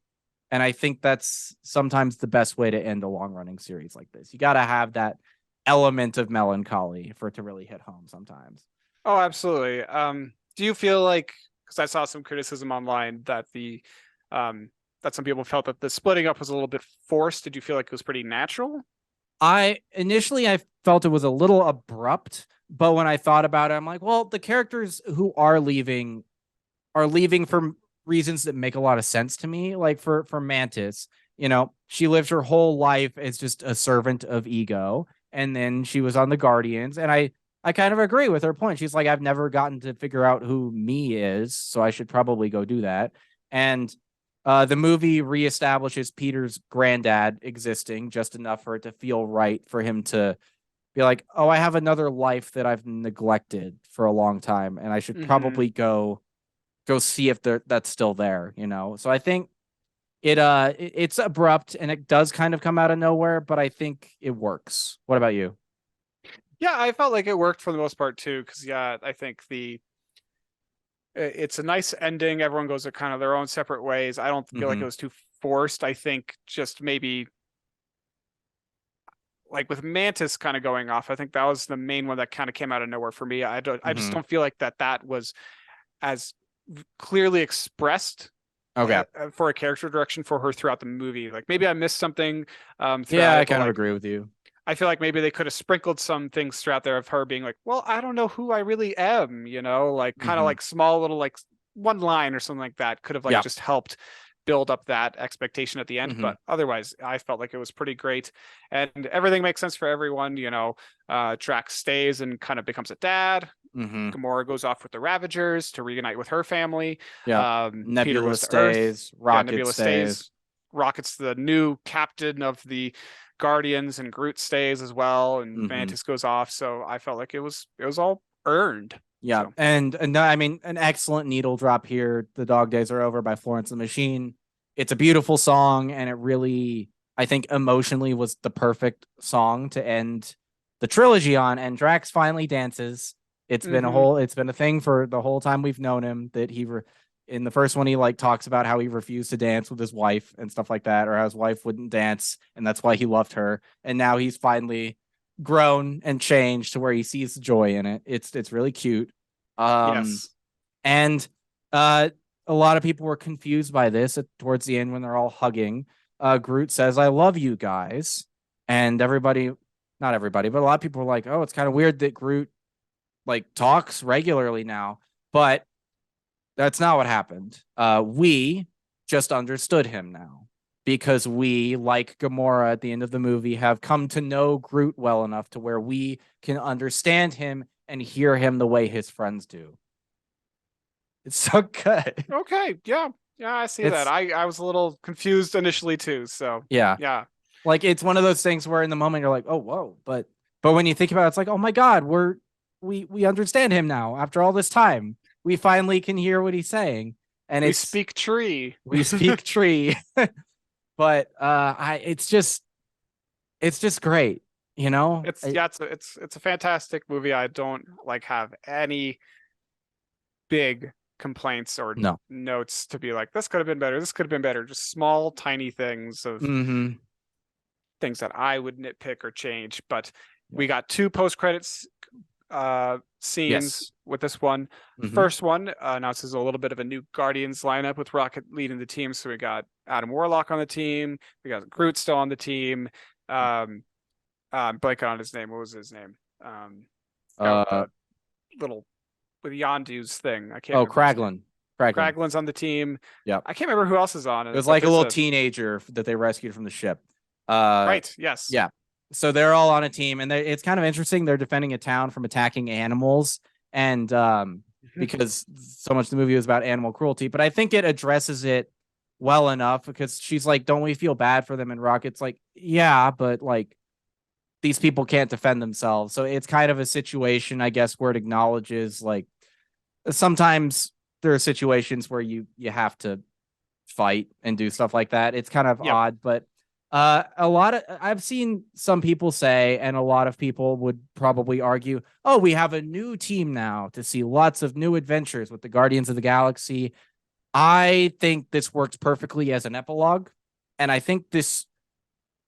And I think that's sometimes the best way to end a long running series like this. You got to have that element of melancholy for it to really hit home sometimes. Oh, absolutely. Do you feel like, because I saw some criticism online that that some people felt that the splitting up was a little bit forced. Did you feel like it was pretty natural? I felt it was a little abrupt, but when I thought about it, I'm like, well, the characters who are leaving for reasons that make a lot of sense to me. Like for Mantis, she lived her whole life as just a servant of Ego, and then she was on the Guardians, and I kind of agree with her point. She's like, I've never gotten to figure out who me is, so I should probably go do that. And the movie reestablishes Peter's granddad existing just enough for it to feel right for him to be like, oh, I have another life that I've neglected for a long time, and I should probably go see if that's still there, So I think it's abrupt and it does kind of come out of nowhere, but I think it works. What about you? Yeah, I felt like it worked for the most part too, because I think it's a nice ending. Everyone goes kind of their own separate ways. I don't feel like it was too forced. I think just maybe like with Mantis kind of going off, I think that was the main one that kind of came out of nowhere for me. I just don't feel like that was as clearly expressed Okay. for a character direction for her throughout the movie. Like maybe I missed something Yeah, throughout I it, but kind of like agree with you. I feel like maybe they could have sprinkled some things throughout there of her being like, well, I don't know who I really am, you know, like kind of Mhm. like small little like one line or something like that could have like Yeah. just helped build up that expectation at the end. Mhm. But otherwise, I felt like it was pretty great. And everything makes sense for everyone, you know. Drax stays and kind of becomes a dad. Mhm. Gamora goes off with the Ravagers to reunite with her family. Yeah. Peter Nebula goes to Earth. stays, Yeah, Rocket Nebula stays. stays. Rocket's the new captain of the Guardians, and Groot stays as well, and Mhm. Mantis goes off. So I felt like it was all earned. Yeah, So and no, I mean, an excellent needle drop here. The Dog Days Are Over by Florence and the Machine. It's a beautiful song, and it really, I think, emotionally was the perfect song to end the trilogy on. And Drax finally dances. It's been a thing for the whole time we've known him that in the first one, he like talks about how he refused to dance with his wife and stuff like that, or how his wife wouldn't dance, and that's why he loved her. And now he's finally grown and changed to where he sees the joy in it. It's really cute. Um, yes, and uh, a lot of people were confused by this towards the end when they're all hugging. Groot says, "I love you guys," and everybody, not everybody, but a lot of people were like, "Oh, it's kind of weird that Groot like talks regularly now," but that's not what happened. We just understood him now because we, like Gamora at the end of the movie, have come to know Groot well enough to where we can understand him and hear him the way his friends do. It's so good. okay, yeah, yeah, I see that. It's I was a little confused initially too. So yeah, yeah, like it's one of those things where in the moment you're like, oh whoa, but when you think about it, it's like, oh my god, we understand him now after all this time. We finally can hear what he's saying, and we speak tree. we speak tree. But I it's just great, you know. It's yeah, it's a fantastic movie. I don't like have any big complaints or No. notes to be like this could have been better. This could have been better. Just small, tiny things of Mm-hmm. things that I would nitpick or change. But we got two post credits Yes. scenes with this one. Mm-hmm. First one announces a little bit of a new Guardians lineup with Rocket leading the team. So we got Adam Warlock on the team. We got Groot still on the team. Blank on his name. What was his name? Guy with Uh the little with Yondu's thing. I can't oh, remember his name. Kraglin. Kraglin's on the team. Yeah. I can't remember who else is on it. It was but like a there's little teenager that they rescued from the ship. right. Yes. Yeah. So they're all on a team, and it's kind of interesting. They're defending a town from attacking animals, and because so much of the movie was about animal cruelty, but I think it addresses it well enough because she's like, "Don't we feel bad for them?" And Rocket's like, "Yeah, but like these people can't defend themselves." So it's kind of a situation, I guess, where it acknowledges like sometimes there are situations where you have to fight and do stuff like that. It's kind of Yep. odd, but a lot of I've seen some people say, and a lot of people would probably argue, oh, we have a new team now to see lots of new adventures with the Guardians of the Galaxy. I think this works perfectly as an epilogue, and I think this,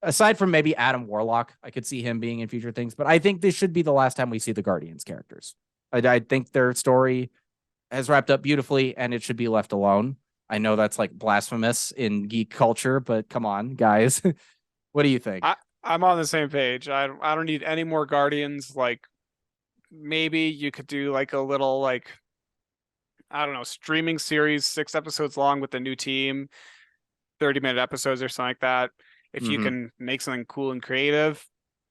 aside from maybe Adam Warlock, I could see him being in future things, but I think this should be the last time we see the Guardians characters. I think their story has wrapped up beautifully, and it should be left alone. I know that's like blasphemous in geek culture, but come on, guys. What do you think? I'm on the same page. I don't need any more Guardians. Like maybe you could do like a little like I don't know, streaming series, 6 episodes long with the new team, 30-minute episodes or something like that. If you Mhm. can make something cool and creative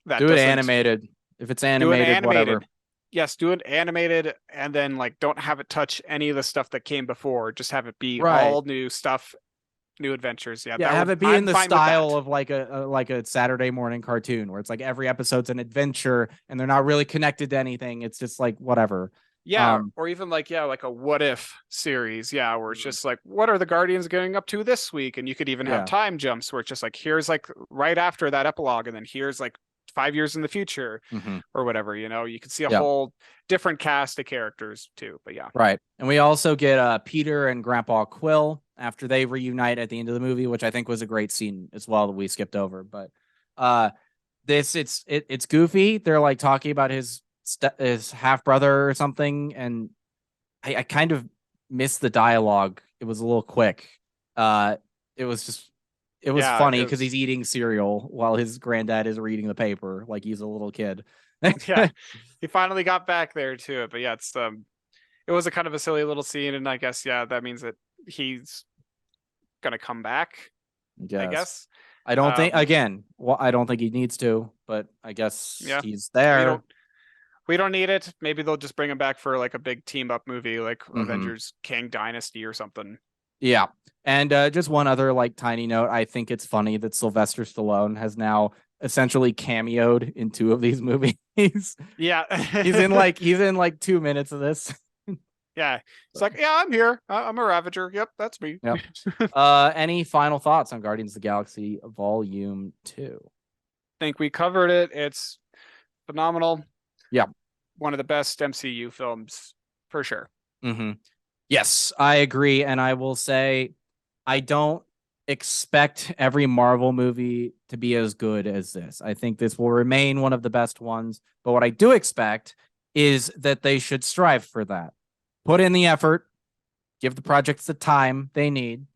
that Do it doesn't animated. If it's do it animated, whatever. animated. Yes, do it animated and then like don't have it touch any of the stuff that came before. Just have it be Right. all new stuff, new adventures. Yeah, Yeah, have it be in I'm the fine with style that. of like a Saturday morning cartoon where it's like every episode's an adventure and they're not really connected to anything. It's just like whatever. Yeah, Um, or even like like a what if series, yeah, where it's just like what are the Guardians getting up to this week? And you could even have yeah. time jumps where it's just like here's like right after that epilogue, and then here's like 5 years in the future Mhm. or whatever. You could see a Yeah. whole different cast of characters too. But yeah, Right. And we also get Peter and Grandpa Quill after they reunite at the end of the movie, which I think was a great scene as well that we skipped over. But uh it's goofy. They're like talking about his half brother or something, and I kind of missed the dialogue. It was a little quick. It was Yeah, funny it because was. he's eating cereal while his granddad is reading the paper like he's a little kid. Yeah, he finally got back there to it, but yeah, it was a kind of a silly little scene, and I guess yeah, that means that he's gonna come back. I Yes. guess. I don't think Um, again, well, I don't think he needs to, but I guess yeah, he's we there. don't we don't need it. Maybe they'll just bring him back for like a big team up movie, like Hmm. Avengers Kang Dynasty or something. Yeah. And just one other like tiny note. I think it's funny that Sylvester Stallone has now essentially cameoed in two of these movies. Yeah, He's in like 2 minutes of this. yeah. It's like, yeah, I'm here. I'm a Ravager. Yep, that's me. Yep. Any final thoughts on Guardians of the Galaxy Volume 2? Think we covered it. It's phenomenal. Yeah. One of the best MCU films for sure. Mm-hmm. Yes, I agree. And I will say, I don't expect every Marvel movie to be as good as this. I think this will remain one of the best ones. But what I do expect is that they should strive for that. Put in the effort, give the projects the time they need,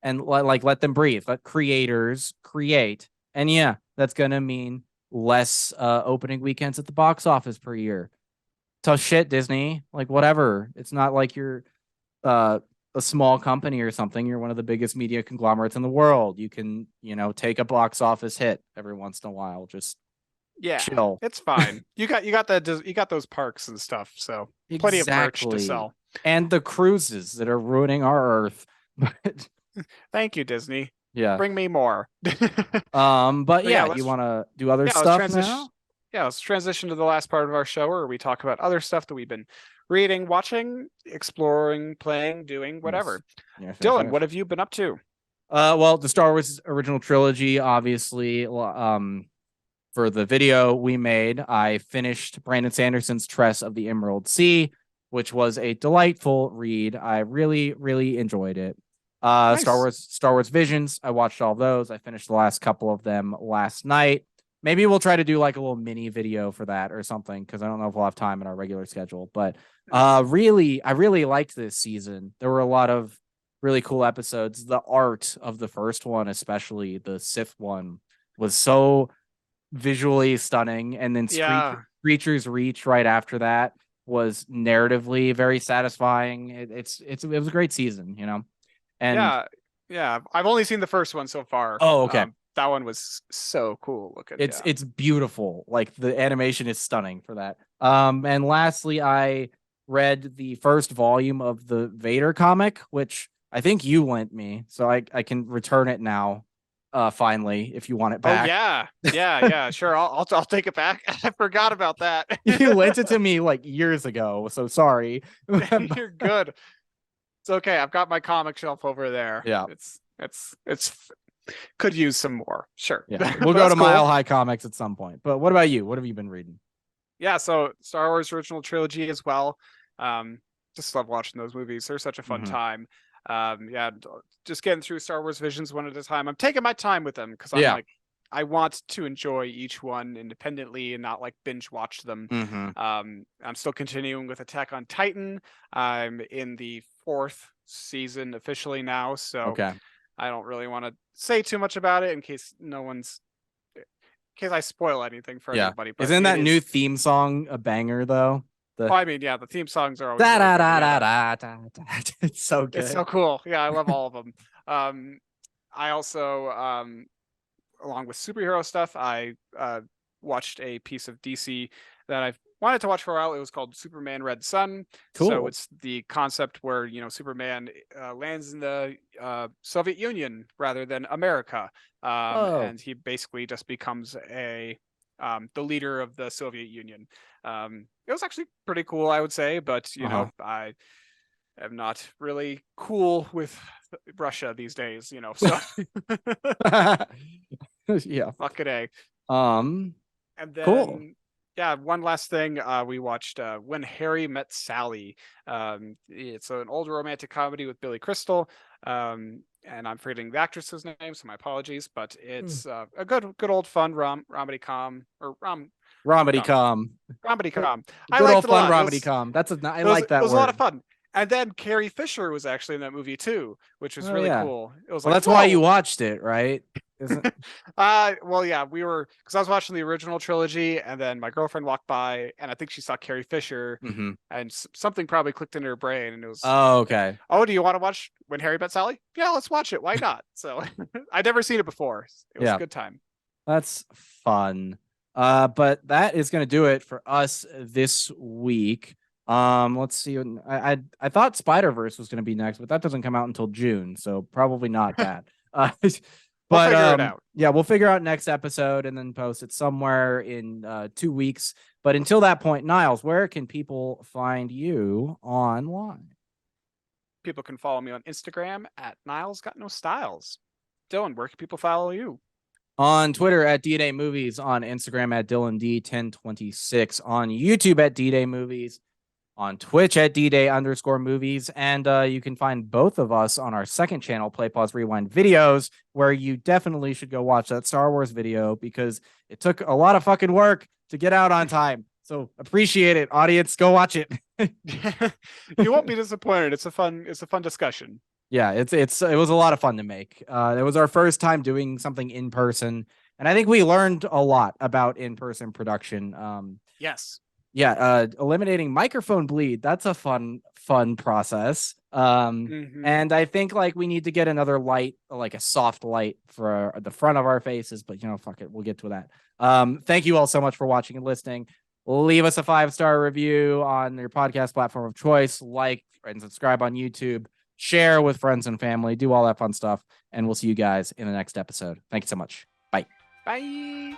and let them breathe. Let creators create. And yeah, that's gonna mean less opening weekends at the box office per year. Tough shit, Disney. Like whatever. It's not like you're uh, a small company or something. You're one of the biggest media conglomerates in the world. You can, take a box office hit every once in a while. Just Yeah, chill. it's fine. You got those parks and stuff, so plenty of merch to Exactly. sell. And the cruises that are ruining our earth. But Thank you, Disney. yeah. Bring me more. But But yeah, yeah, you let's want to do other yeah, let's stuff transition. now? Yeah, let's transition to the last part of our show where we talk about other stuff that we've been reading, watching, exploring, playing, doing, Yes. whatever. Yes, yes, Dylan, yes. what have you been up to? Well, the Star Wars original trilogy, obviously, for the video we made, I finished Brandon Sanderson's Tress of the Emerald Sea, which was a delightful read. I really, really enjoyed it. Nice. Star Wars Visions. I watched all those. I finished the last couple of them last night. Maybe we'll try to do like a little mini video for that or something because I don't know if we'll have time in our regular schedule. But really, I really liked this season. There were a lot of really cool episodes. The art of the first one, especially the Sith one, was so visually stunning, and then Yeah. Screecher's Reach right after that was narratively very satisfying. It was a great season, and Yeah. Yeah. I've only seen the first one so far. oh, okay, That one was so cool looking. it's Yeah. it's beautiful. Like the animation is stunning for that. And lastly, I read the first volume of the Vader comic, which I think you lent me, so I can return it now. Finally, if you want it Oh back. yeah. Yeah. Sure. I'll take it back. I forgot about that. You lent it to me like years ago, so sorry. You're good. It's okay. I've got my comic shelf over there. Yeah. It's could use some more. Sure. Yeah, But we'll go that's to cool. Mile High Comics at some point. But what about you? What have you been reading? Yeah, so Star Wars original trilogy as well. Um, just love watching those movies. They're such a fun Mhm. time. Yeah, just getting through Star Wars Visions one at a time. I'm taking my time with them because I'm Yeah. like, I want to enjoy each one independently and not like binge watch them. Mm-hmm. I'm still continuing with Attack on Titan. I'm in the fourth season officially now, so Okay. I don't really want to say too much about it in case I spoil anything for Yeah. anybody. But Isn't it that new is. theme song a banger though? Oh, The I mean, yeah, the theme songs are always da really da good. But da yeah, da da da. It's so it's good. so cool. Yeah, I love all of them. I also, along with superhero stuff, I watched a piece of DC that I've wanted to watch for a while. It was called Superman Red Sun. So Cool. it's the concept where Superman lands in the Soviet Union rather than America, Oh. and he basically just becomes the leader of the Soviet Union. It was actually pretty cool, I would say, but Uh-huh. I am not really cool with Russia these days, so Yeah. fucking A. Um, And cool. then, yeah, one last thing. We watched When Harry Met Sally. It's an old romantic comedy with Billy Crystal. And I'm forgetting the actress's name, so my apologies. But Mm. it's a good old fun romedy com or rom Romedy com com. comedy com. I Good liked old it a fun lot. Romedy com. I It like it that was a lot of word. fun. And then Carrie Fisher was actually in that movie too, which was Oh, really yeah. cool. It was Well, like, that's why you whoa. watched it, right? Isn't Well, yeah, because I was watching the original trilogy, and then my girlfriend walked by, and I think she saw Carrie Fisher, Mhm. and something probably clicked in her brain, and it was, Oh, okay. oh, do you want to watch When Harry Met Sally? Yeah, let's watch it. Why not? So I'd never seen it before. It was a Yeah. good time. That's fun. But that is going to do it for us this week. Let's see. I thought Spider-Verse was going to be next, but that doesn't come out until June, so probably not that. We'll But figure it out. yeah, we'll figure out next episode and then post it somewhere in 2 weeks. But until that point, Niles, where can people find you online? People can follow me on Instagram at Niles Got No Styles. Dylan, where can people follow you? On Twitter at D-Day Movies, on Instagram at DylanD1026, on YouTube at D-Day Movies, on Twitch at D-Day_movies, and you can find both of us on our second channel, Play Pause Rewind Videos, where you definitely should go watch that Star Wars video because it took a lot of fucking work to get out on time. So appreciate it, audience. Go watch it. You won't be disappointed. It's a fun discussion. Yeah, it was a lot of fun to make. It was our first time doing something in person, and I think we learned a lot about in-person production. Yes. Yeah, eliminating microphone bleed, that's a fun process. And I think like we need to get another light, like a soft light for the front of our faces, but fuck it, we'll get to that. Thank you all so much for watching and listening. Leave us a 5-star review on your podcast platform of choice, like and subscribe on YouTube, share with friends and family, do all that fun stuff, and we'll see you guys in the next episode. Thank you so much. Bye. Bye.